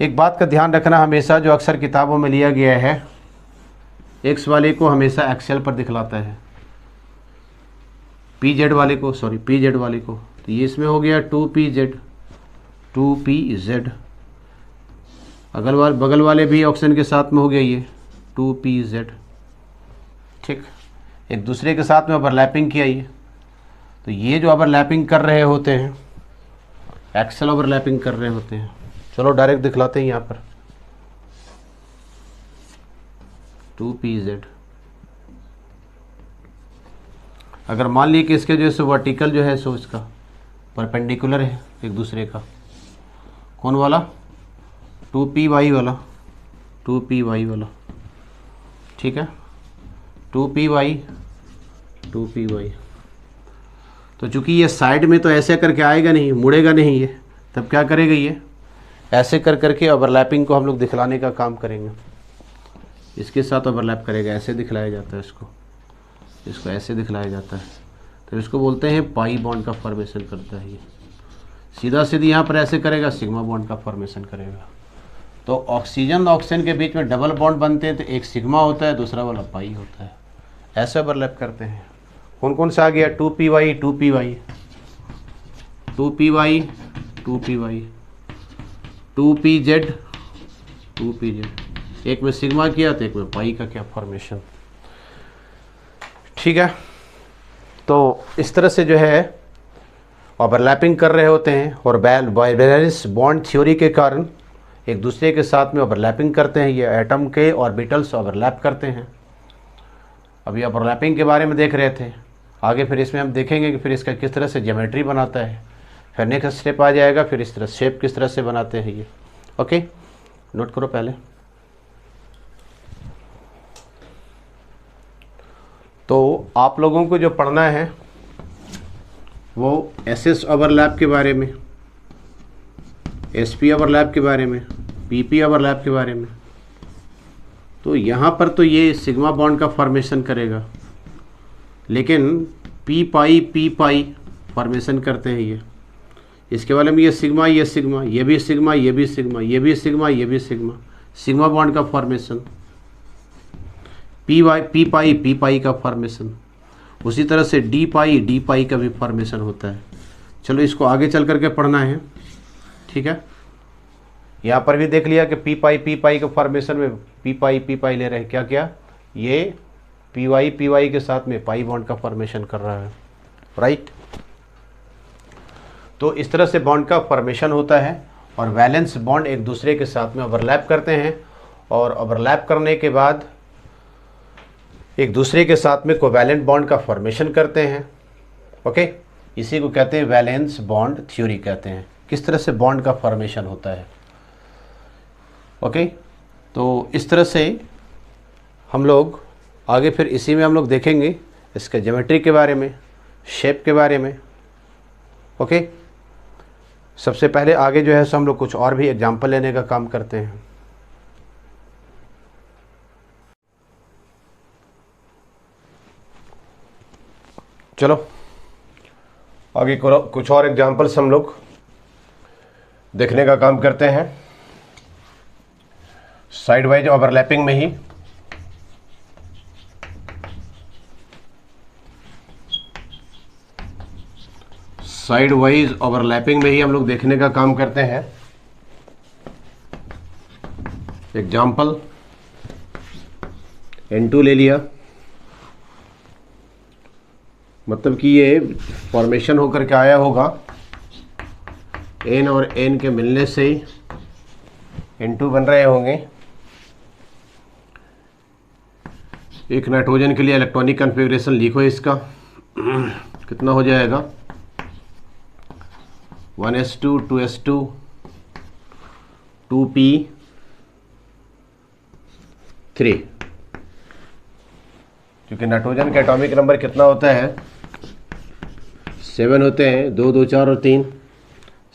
एक बात का ध्यान रखना हमेशा, जो अक्सर किताबों में लिया गया है, एक्स वाले को हमेशा एक्सेल पर दिखलाता है, पीजेड वाले को तो ये इसमें हो गया 2pz, बगल वाले भी ऑप्शन के साथ में हो गया ये 2pz। ठीक, एक दूसरे के साथ में ओवरलैपिंग किया ये, तो ये जो ओवरलैपिंग कर रहे होते हैं, एक्सेल ओवरलैपिंग कर रहे होते हैं। चलो डायरेक्ट दिखलाते हैं यहाँ पर 2pz। अगर मान लीजिए कि इसके जो है वर्टिकल जो है सो इसका परपेंडिकुलर है एक दूसरे का, कौन वाला 2py वाला, ठीक है, 2py। तो चूंकि ये साइड में तो ऐसे करके आएगा नहीं, मुड़ेगा नहीं ये, तब क्या करेगा ये ऐसे कर करके ओवरलैपिंग को हम लोग दिखलाने का काम करेंगे। इसके साथ ओवरलैप करेगा, ऐसे दिखलाया जाता है इसको ऐसे दिखलाया जाता है, तो इसको बोलते हैं पाई बॉन्ड का फॉर्मेशन करता है ये। सीधा सीधी यहाँ पर ऐसे करेगा, सिग्मा बॉन्ड का फॉर्मेशन करेगा। तो ऑक्सीजन के बीच में डबल बॉन्ड बनते हैं, तो एक सिग्मा होता है, दूसरा वाला पाई होता है, ऐसे ओवरलैप करते हैं। कौन कौन सा आ गया 2py 2py 2pz 2pz, एक में सिग्मा किया तो एक में पाई का क्या फॉर्मेशन। ठीक है, तो इस तरह से जो है ओवरलैपिंग कर रहे होते हैं, और वैलेंस बॉन्ड थ्योरी के कारण एक दूसरे के साथ में ओवरलैपिंग करते हैं। ये एटम के ऑर्बिटल्स ओवरलैप करते हैं। अभी ओवरलैपिंग के बारे में देख रहे थे, आगे फिर इसमें हम देखेंगे कि फिर इसका किस तरह से ज्योमेट्री बनाता है, फिर नेक्स्ट स्टेप आ जाएगा, फिर इस तरह शेप किस तरह से बनाते हैं ये। ओके, नोट करो पहले। तो आप लोगों को जो पढ़ना है वो एसएस ओवरलैप के बारे में, एसपी ओवरलैप के बारे में, पीपी ओवरलैप के बारे में। तो यहाँ पर तो ये सिग्मा बॉन्ड का फॉर्मेशन करेगा, लेकिन पी पाई फॉर्मेशन करते हैं ये। इसके वाले में ये सिग्मा, ये सिग्मा, ये भी सिग्मा, ये भी सिग्मा, ये भी सिग्मा, ये भी सिग्मा, सिग्मा बॉन्ड का फॉर्मेशन। पी पाई का फॉर्मेशन। उसी तरह से डी पाई का भी फॉर्मेशन होता है। चलो इसको आगे चल करके पढ़ना है, ठीक है। यहाँ पर भी देख लिया कि पी पाई के फॉर्मेशन में पी पाई ले रहे हैं, क्या क्या, ये पी वाई के साथ में पाई बॉन्ड का फॉर्मेशन कर रहा है, राइट। तो इस तरह से बॉन्ड का फॉर्मेशन होता है, और वैलेंस बॉन्ड एक दूसरे के साथ में ओवरलैप करते हैं, और ओवरलैप करने के बाद एक दूसरे के साथ में कोवैलेंट बॉन्ड का फॉर्मेशन करते हैं। ओके, इसी को कहते हैं वैलेंस बॉन्ड थ्योरी कहते हैं, किस तरह से बॉन्ड का फॉर्मेशन होता है। ओके, तो इस तरह से हम लोग आगे फिर इसी में हम लोग देखेंगे इसके ज्योमेट्री के बारे में, शेप के बारे में। ओके, सबसे पहले आगे जो है सो हम लोग कुछ और भी एग्जांपल लेने का काम करते हैं। चलो आगे कुछ और एग्जांपल्स हम लोग देखने का काम करते हैं। साइड वाइज ओवरलैपिंग में ही हम लोग देखने का काम करते हैं। एग्जाम्पल N2 ले लिया, मतलब कि ये फॉर्मेशन होकर के आया होगा, N और N के मिलने से ही N2 बन रहे होंगे। एक नाइट्रोजन के लिए इलेक्ट्रॉनिक कॉन्फ़िगरेशन लिखो इसका कितना हो जाएगा, 1s2 2s2 2p3। क्योंकि नाइट्रोजन का एटॉमिक नंबर कितना होता है, 7 होते हैं, 2 2 4 और 3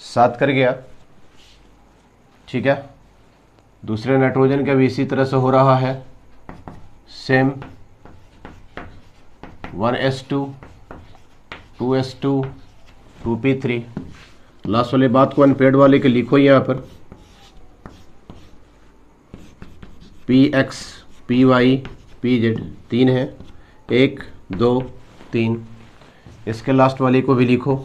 7 कर गया। ठीक है, दूसरे नाइट्रोजन का भी इसी तरह से हो रहा है, same 1s2 2s2 2p3। Last वाले बात को अनपेड वाले के लिखो यहाँ पर, px py pz 3 है, 1 2 3। इसके लास्ट वाले को भी लिखो,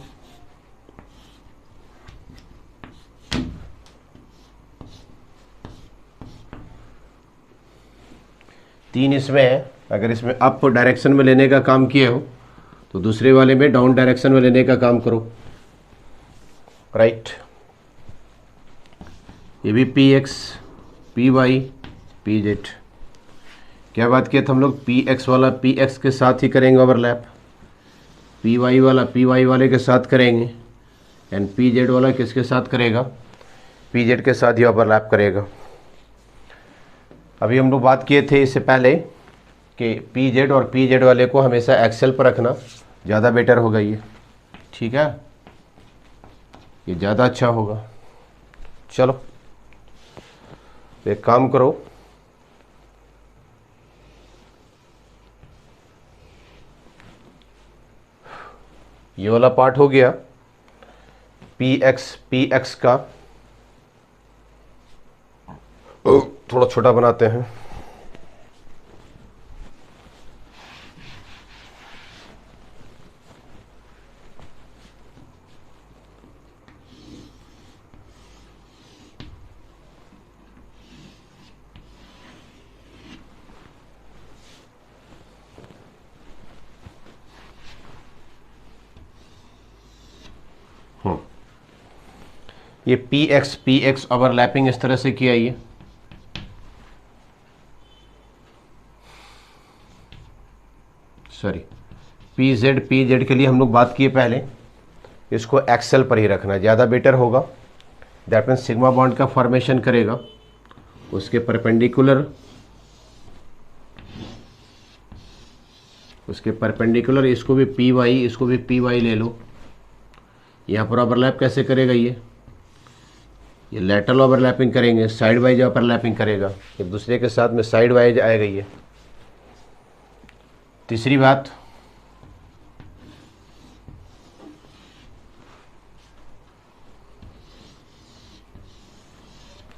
तीन इसमें है। अगर इसमें अप डायरेक्शन में लेने का काम किए हो तो दूसरे वाले में डाउन डायरेक्शन में लेने का काम करो। राइट, ये भी px py pz। क्या बात किया था हम लोग, px वाला px के साथ ही करेंगे ओवरलैप, py वाला py वाले के साथ करेंगे, एंड pz वाला किसके साथ करेगा, pz के साथ ही ओवरलैप करेगा। अभी हम लोग बात किए थे इससे पहले कि pz और pz वाले को हमेशा एक्सेल पर रखना ज़्यादा बेटर होगा। ये ठीक है, ये ज़्यादा अच्छा होगा। चलो एक काम करो, ये वाला पार्ट हो गया px का, थोड़ा छोटा बनाते हैं। ये px ओवरलैपिंग इस तरह से किया, ये सॉरी pz के लिए हम लोग बात किए पहले, इसको एक्सेल पर ही रखना ज़्यादा बेटर होगा। दैट मीन्स सिग्मा बॉन्ड का फॉर्मेशन करेगा, उसके परपेंडिकुलर इसको भी py, इसको भी py ले लो। यहाँ पर ओवरलैप कैसे करेगा, ये लैटरल ओवरलैपिंग करेंगे, साइड वाइज ओवरलैपिंग करेगा, एक दूसरे के साथ में साइड वाइज आएगा ये। तीसरी बात,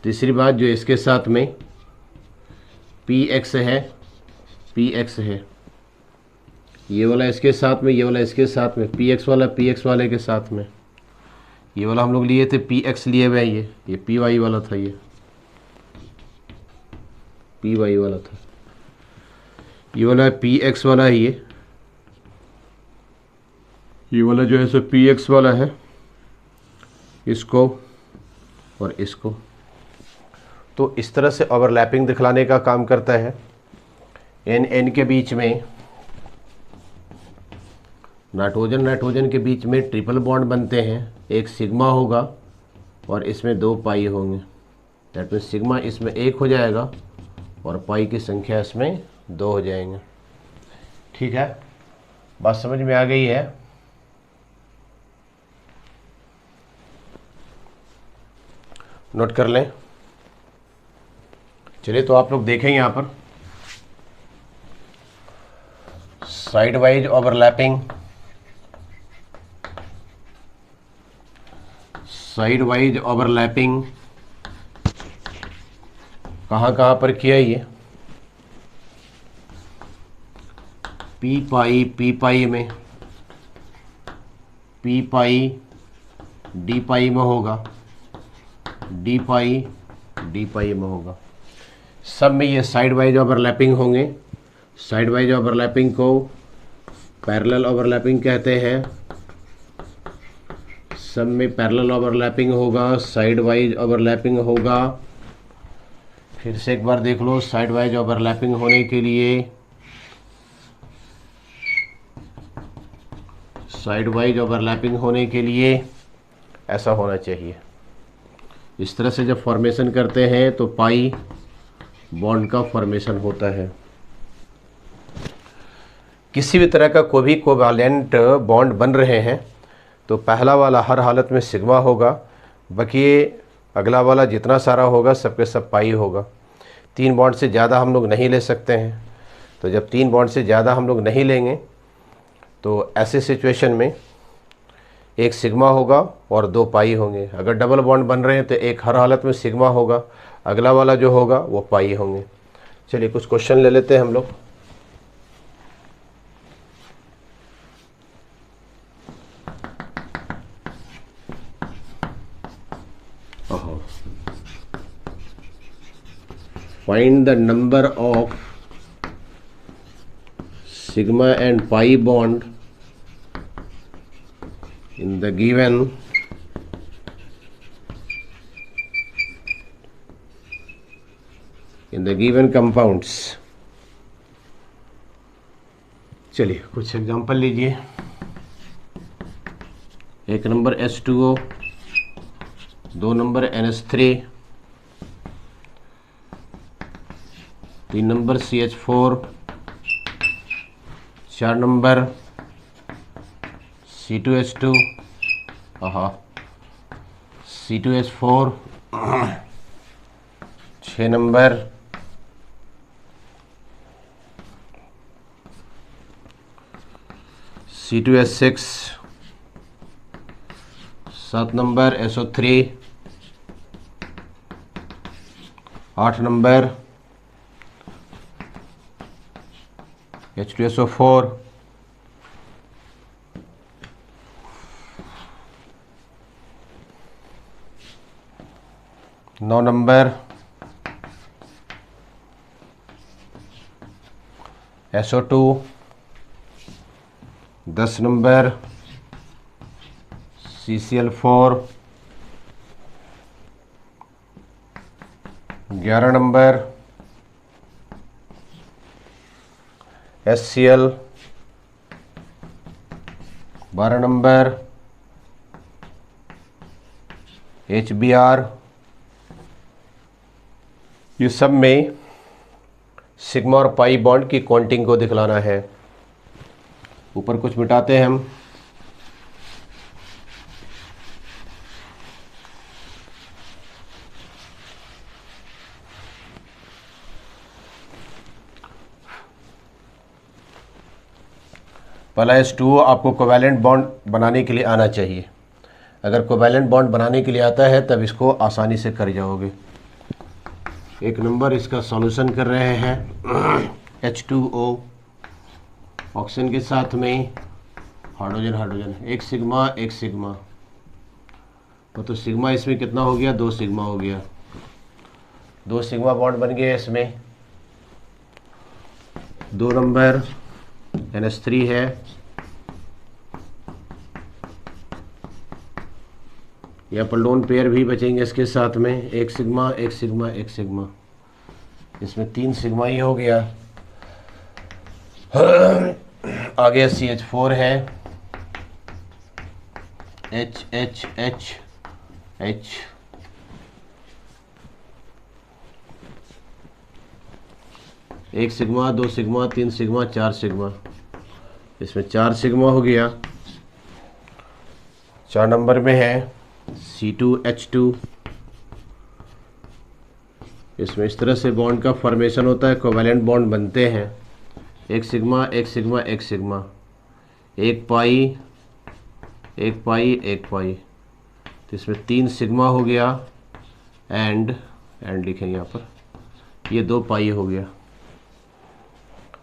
जो इसके साथ में px है, ये वाला इसके साथ में, ये वाला इसके साथ में, px वाले के साथ में। ये वाला हम लोग लिए थे px लिए हुए हैं, ये py वाला था, ये py वाला था, ये वाला px वाला है, ये वाला जो है सो px वाला है, इसको और इसको। तो इस तरह से ओवरलैपिंग दिखलाने का काम करता है। n के बीच में, नाइट्रोजन के बीच में ट्रिपल बॉन्ड बनते हैं, एक सिग्मा होगा और इसमें 2 पाई होंगे। दैट मीन्स सिग्मा इसमें 1 हो जाएगा और पाई की संख्या इसमें 2 हो जाएंगे। ठीक है, बात समझ में आ गई है? नोट कर लें। चलिए, तो आप लोग देखें यहाँ पर side wise overlapping, side wise overlapping कहाँ कहाँ पर किया ये? पी पाई में, पी पाई डी पाई में होगा, डी पाई में होगा। सब में ये साइड वाइज ओवरलैपिंग होंगे। साइड वाइज ओवरलैपिंग को पैरेलल ओवरलैपिंग कहते हैं। सब में पैरेलल ओवरलैपिंग होगा, साइड वाइज ओवरलैपिंग होगा। फिर से एक बार देख लो, साइड वाइज ओवरलैपिंग होने के लिए, साइड वाइज ओवरलैपिंग होने के लिए ऐसा होना चाहिए। इस तरह से जब फॉर्मेशन करते हैं तो पाई बॉन्ड का फॉर्मेशन होता है। किसी भी तरह का कोई भी कोवैलेंट बॉन्ड बन रहे हैं तो पहला वाला हर हालत में सिग्मा होगा, बाकी अगला वाला जितना सारा होगा सबके सब पाई होगा। 3 बॉन्ड से ज़्यादा हम लोग नहीं ले सकते हैं। तो जब 3 बॉन्ड से ज़्यादा हम लोग नहीं लेंगे तो ऐसे सिचुएशन में एक सिग्मा होगा और 2 पाई होंगे। अगर डबल बॉन्ड बन रहे हैं तो एक हर हालत में सिग्मा होगा, अगला वाला जो होगा वो पाई होंगे। चलिए कुछ क्वेश्चन ले लेते हैं हम लोग। Find the number of sigma and pi bond in the given compounds। चलिए कुछ एग्जांपल लीजिए। 1 number H2O, 2 number NH3, 3 number CH4, 4 number C2H2, C2H4, 6 number C2H6, 7 number SO3, 8 number H2SO4, 9 number SO2, 10 number CCl4, 11 number HCl, 12 number HBr। ये सब में sigma और pi bond की counting को दिखलाना है। ऊपर कुछ मिटाते हैं हम। पहला H2O आपको कोवैलेंट बॉन्ड बनाने के लिए आना चाहिए। अगर कोवैलेंट बॉन्ड बनाने के लिए आता है तब इसको आसानी से कर जाओगे। 1 नंबर इसका सॉल्यूशन कर रहे हैं। H2O ऑक्सीजन के साथ में हाइड्रोजन, एक सिग्मा, तो सिग्मा इसमें कितना हो गया? 2 सिग्मा हो गया। 2 सिग्मा बॉन्ड बन गए इसमें। 2 नंबर NH3 है, यहाँ पर लोन पेयर भी बचेंगे इसके साथ में। एक सिग्मा, इसमें 3 सिग्मा ही हो गया। आगे CH4 है, H। एक सिग्मा, 2 सिग्मा, 3 सिग्मा, 4 सिग्मा। इसमें 4 सिग्मा हो गया। 4 नंबर में है C2H2। इसमें इस तरह से बॉन्ड का फॉर्मेशन होता है, कोवैलेंट बॉन्ड बनते हैं। एक सिग्मा एक सिग्मा एक सिग्मा, एक पाई एक पाई एक पाई, तो इसमें 3 सिग्मा हो गया एंड लिखेंगे यहाँ पर, ये 2 पाई हो गया।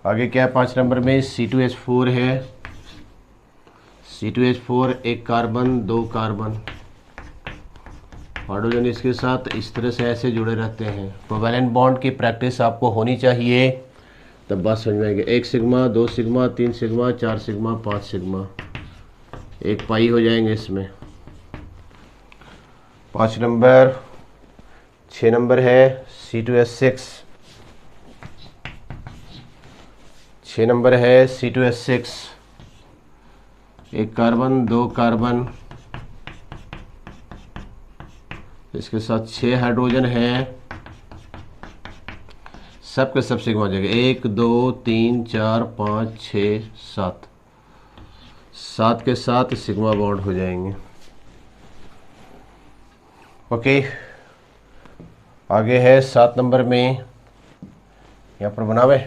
आगे क्या है 5 नंबर में C2H4 है। C2H4 एक कार्बन 2 कार्बन, हाइड्रोजन इसके साथ इस तरह से ऐसे जुड़े रहते हैं। कोवैलेंट बॉन्ड की प्रैक्टिस आपको होनी चाहिए, तब बात समझ में आएगी। 1 sigma 2 sigma 3 sigma 4 sigma 5 sigma, एक पाई हो जाएंगे इसमें। 5 नंबर 6 नंबर है C2H6। 6 नंबर है C2H6, एक कार्बन 2 कार्बन, इसके साथ 6 हाइड्रोजन है, सब के सब सिग्मा हो जाएगा। 1 2 3 4 5 6 7, 7 के साथ सिग्मा बॉन्ड हो जाएंगे। ओके, आगे है 7 नंबर में, यहाँ पर बनावे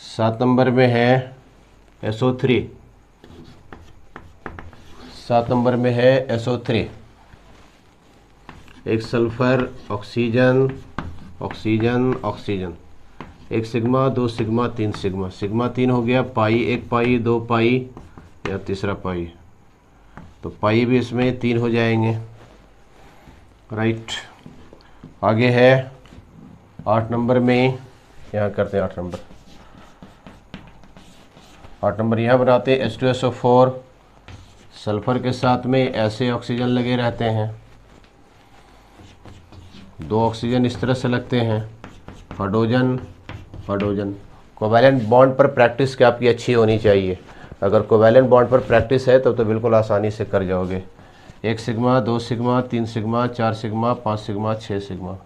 7 नंबर में है SO3। 7 नंबर में है SO3, एक सल्फर ऑक्सीजन ऑक्सीजन ऑक्सीजन, एक सिग्मा 2 सिग्मा 3 सिग्मा, सिग्मा 3 हो गया, पाई एक पाई 2 पाई या तीसरा पाई, तो पाई भी इसमें 3 हो जाएंगे। राइट, आगे है 8 नंबर में, यहाँ करते हैं 8 नंबर। 8 नंबर यहाँ बनाते हैं H2SO4, सल्फर के साथ में ऐसे ऑक्सीजन लगे रहते हैं, 2 ऑक्सीजन इस तरह से लगते हैं, हाइड्रोजन हाइड्रोजन। कोवैलेंट बॉन्ड पर प्रैक्टिस क्या आपकी अच्छी होनी चाहिए। अगर कोवैलेंट बॉन्ड पर प्रैक्टिस है तब तो बिल्कुल आसानी से कर जाओगे। 1 sigma 2 sigma 3 sigma 4 sigma 5 sigma 6 sigma,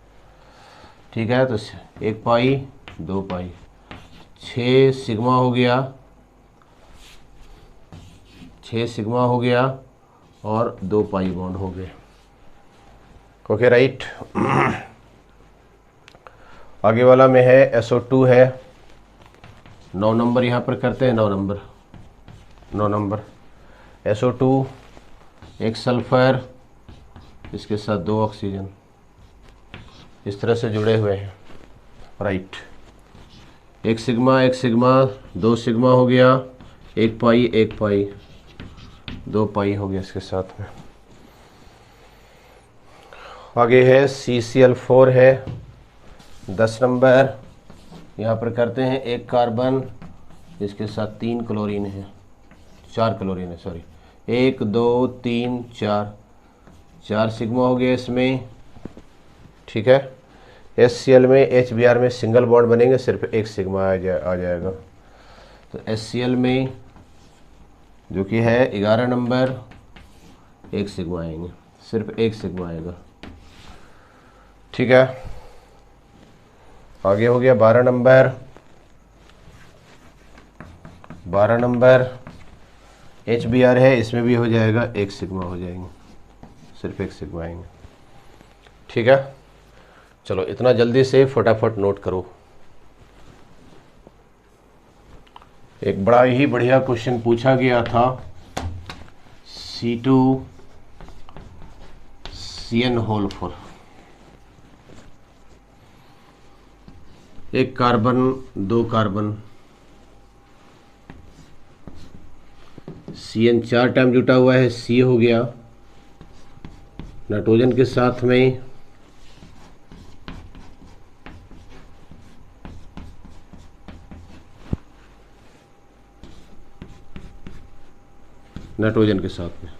ठीक है। तो 1 पाई 2 पाई, 6 सिग्मा हो गया, 6 सिग्मा हो गया और 2 पाई बॉन्ड हो गए। Okay right. आगे वाला में है SO2 है, 9 नंबर यहाँ पर करते हैं। 9 नंबर SO2, एक सल्फर, इसके साथ 2 ऑक्सीजन इस तरह से जुड़े हुए हैं। राइट, 1 सिग्मा 2 सिग्मा हो गया, 1 पाई 2 पाई हो गया इसके साथ में। आगे है CCl4 है, 10 नंबर, यहाँ पर करते हैं। एक कार्बन, इसके साथ 3 क्लोरीन है, 4 क्लोरीन है सॉरी, 1 2 3 4 सिग्मा हो गया इसमें, ठीक है। HCl में HBr में सिंगल बॉन्ड बनेंगे, सिर्फ 1 सिग्मा आ जाएगा। तो HCl में जो कि है 11 नंबर, 1 सिग्मा आएंगे, सिर्फ 1 सिग्मा आएगा, ठीक है। आगे हो गया 12 नंबर। 12 नंबर HBr है, इसमें भी हो जाएगा, 1 सिग्मा हो जाएंगे, सिर्फ 1 सिग्मा आएंगे, ठीक है। चलो इतना जल्दी से फटाफट नोट करो। एक बड़ा ही बढ़िया क्वेश्चन पूछा गया था, C2CN4, एक कार्बन 2 कार्बन, CN 4 टाइम जुटा हुआ है, C हो गया, नाइट्रोजन के साथ में नाइट्रोजन के साथ में,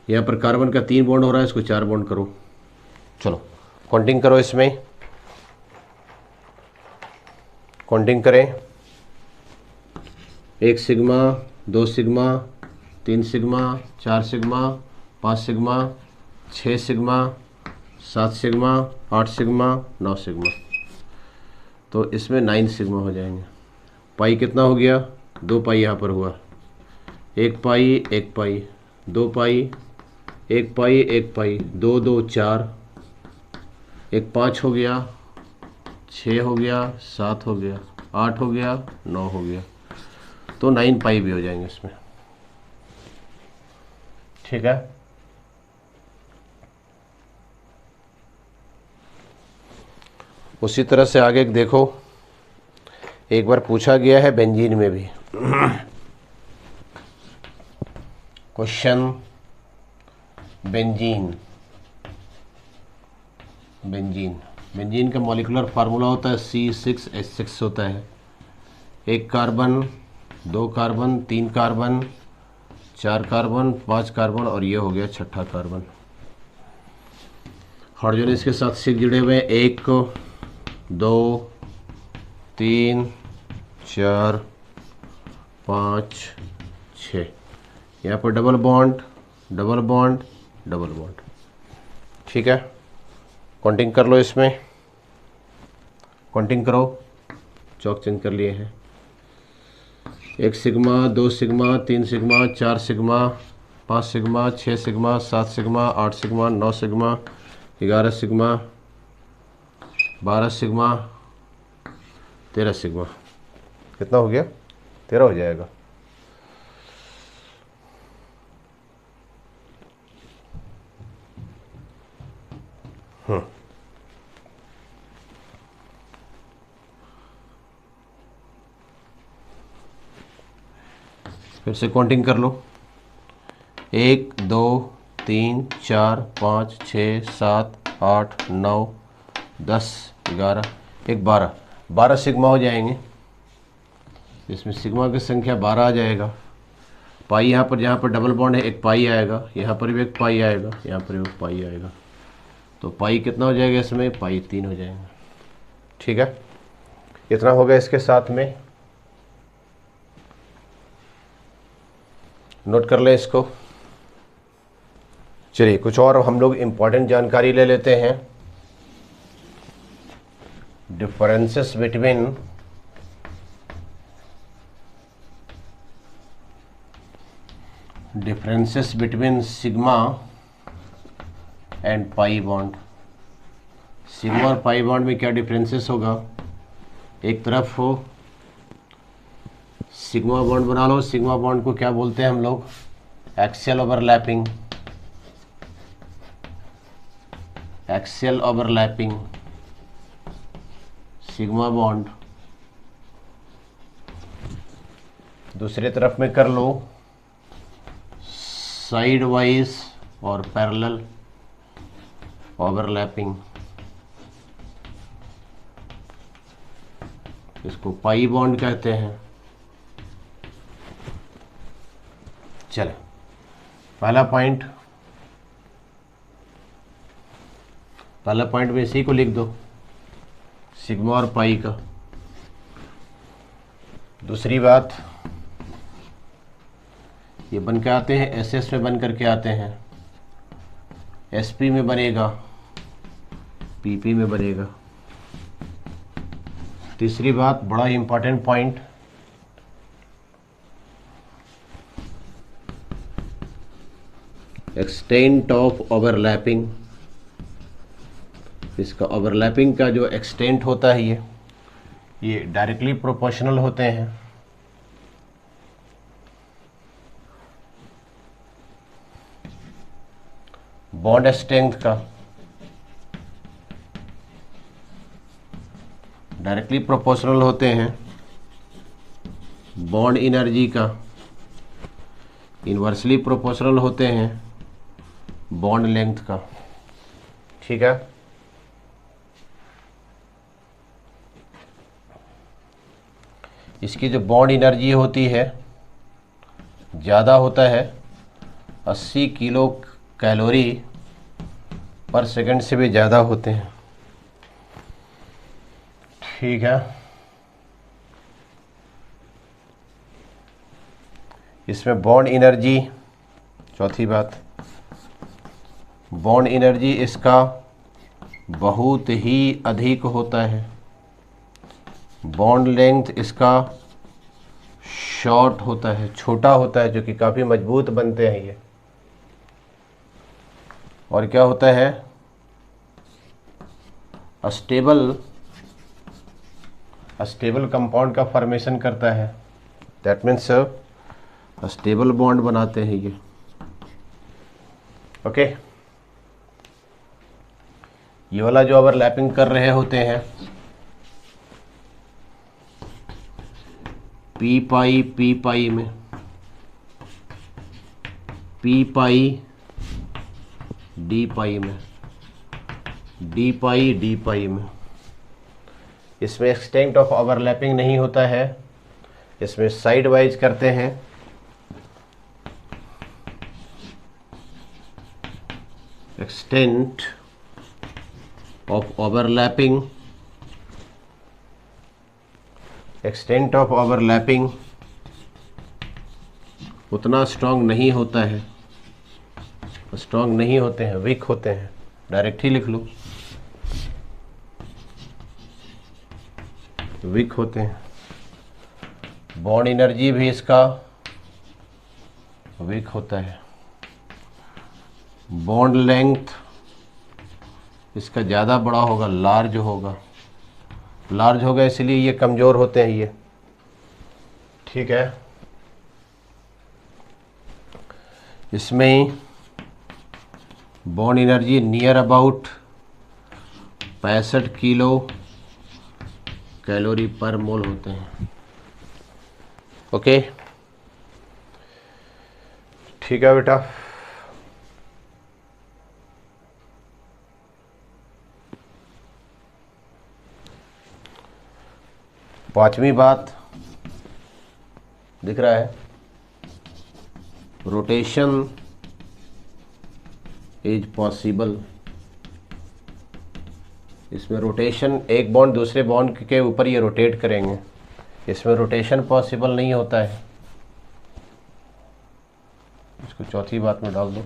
यहाँ पर कार्बन का 3 बॉन्ड हो रहा है, इसको 4 बॉन्ड करो। चलो काउंटिंग करो, इसमें काउंटिंग करें। 1 sigma 2 sigma 3 sigma 4 sigma 5 sigma 6 sigma 7 sigma 8 sigma 9 sigma. तो इसमें 9 सिग्मा हो जाएंगे। पाई कितना हो गया, 2 पाई यहाँ पर हुआ, 1 पाई 1 पाई, 2 पाई 1 पाई 1 पाई, 2 2 4, 1 5 हो गया, 6 हो गया, 7 हो गया, 8 हो गया, 9 हो गया, तो 9 पाई भी हो जाएंगे इसमें। ठीक है, उसी तरह से आगे देखो, एक बार पूछा गया है बेंजीन में भी क्वेश्चन, बेंजीन बेंजीन का मॉलिक्यूलर फार्मूला होता है C6H6 होता है। 1 carbon, 2 carbon, 3 carbon, 4 carbon, 5 carbon, और ये हो गया छठा कार्बन। हाइड्रोजन इसके साथ 6 जुड़े हुए हैं, 1 2 3 4 5 6, यहाँ पर double bond double bond double bond. ठीक है, काउंटिंग कर लो, इसमें काउंटिंग करो, चौक चेंज कर लिए हैं। 1 sigma, 2 sigma, 3 sigma, 4 sigma, 5 sigma, 6 sigma, 7 sigma, 8 sigma, 9 sigma, 11 sigma, 12 sigma, 13 sigma. कितना हो गया, 13 हो जाएगा। फिर से काउंटिंग कर लो, 1 2 3 4 5 6 7 8 9 10 11 1 12 सिग्मा हो जाएंगे। इसमें सिग्मा की संख्या 12 आ जाएगा। पाई यहाँ पर, जहाँ पर डबल बॉन्ड है, 1 पाई आएगा, यहाँ पर भी 1 पाई आएगा, यहाँ पर भी 1 पाई आएगा, तो पाई कितना हो जाएगा इसमें, पाई 3 हो जाएगा। ठीक है, इतना हो गया इसके साथ में, नोट कर लें इसको। चलिए कुछ और हम लोग इम्पॉर्टेंट जानकारी ले लेते हैं। Differences between sigma and pi bond. Sigma और पाई बॉन्ड में क्या डिफरेंसेस होगा, एक तरफ हो सिग्मा बॉन्ड बना लो, सिग्मा बॉन्ड को क्या बोलते हैं हम लोग, axial overlapping, axial overlapping sigma bond. दूसरी तरफ में कर लो साइड वाइज और पैरेलल ओवरलैपिंग, इसको पाई बॉन्ड कहते हैं। चले, पहला पॉइंट में इसी को लिख दो, सिग्मा और पाई का। दूसरी बात, ये बन के आते हैं, SS में बन करके आते हैं, SP में बनेगा, PP में बनेगा। तीसरी बात, बड़ा ही important point, extent of overlapping. इसका ओवरलैपिंग का जो एक्सटेंट होता है ये डायरेक्टली प्रोपोर्शनल होते हैं। बॉन्ड स्ट्रेंथ का डायरेक्टली प्रोपोर्शनल होते हैं। बॉन्ड एनर्जी का इन्वर्सली प्रोपोर्शनल होते हैं बॉन्ड लेंथ का। ठीक है, इसकी जो बॉन्ड एनर्जी होती है ज़्यादा होता है, 80 किलो कैलोरी पर सेकंड से भी ज़्यादा होते हैं। ठीक है, इसमें बॉन्ड एनर्जी, चौथी बात, बॉन्ड एनर्जी इसका बहुत ही अधिक होता है, बॉन्ड लेंथ इसका शॉर्ट होता है, छोटा होता है, जो कि काफ़ी मजबूत बनते हैं ये। और क्या होता है, स्टेबल कंपाउंड का फॉर्मेशन करता है। दैट मीन्स स्टेबल बॉन्ड बनाते हैं ये। ओके, ये वाला जो ओवरलैपिंग कर रहे होते हैं, पी पाई में, पी पाई डी पाई में, डी पाई में, इसमें एक्सटेंट ऑफ ओवरलैपिंग नहीं होता है, इसमें साइड वाइज करते हैं। Extent of overlapping, extent of overlapping उतना स्ट्रांग नहीं होता है, स्ट्रांग नहीं होते हैं, वीक होते हैं। डायरेक्ट ही लिख लो, वीक होते हैं। बॉन्ड एनर्जी भी इसका वीक होता है। बॉन्ड लेंथ इसका ज़्यादा बड़ा होगा, लार्ज होगा, इसलिए ये कमज़ोर होते हैं ये। ठीक है, इसमें bond energy near about 65 kilo calorie पर मोल होते हैं। ओके, ठीक है बेटा। पांचवी बात दिख रहा है, रोटेशन इज पॉसिबल। इसमें रोटेशन, एक बॉन्ड दूसरे बॉन्ड के ऊपर ये रोटेट करेंगे, इसमें रोटेशन पॉसिबल नहीं होता है। इसको चौथी बात में डाल दो,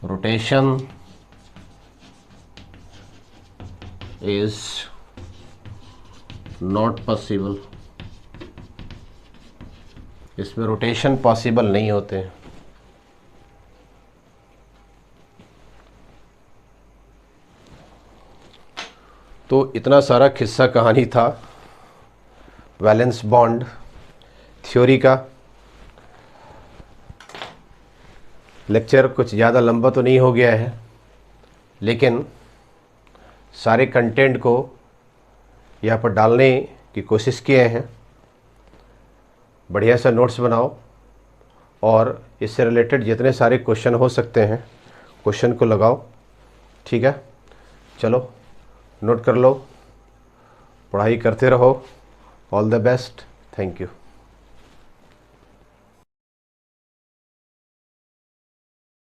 रोटेशन इज नॉट पॉसिबल। इसमें रोटेशन पॉसिबल नहीं होते हैं। तो इतना सारा किस्सा कहानी था वैलेंस बॉन्ड थ्योरी का। लेक्चर कुछ ज़्यादा लंबा तो नहीं हो गया है, लेकिन सारे कंटेंट को यहाँ पर डालने की कोशिश किए हैं। बढ़िया सा नोट्स बनाओ और इससे रिलेटेड जितने सारे क्वेश्चन हो सकते हैं क्वेश्चन को लगाओ। ठीक है, चलो नोट कर लो, पढ़ाई करते रहो। All the best, thank you.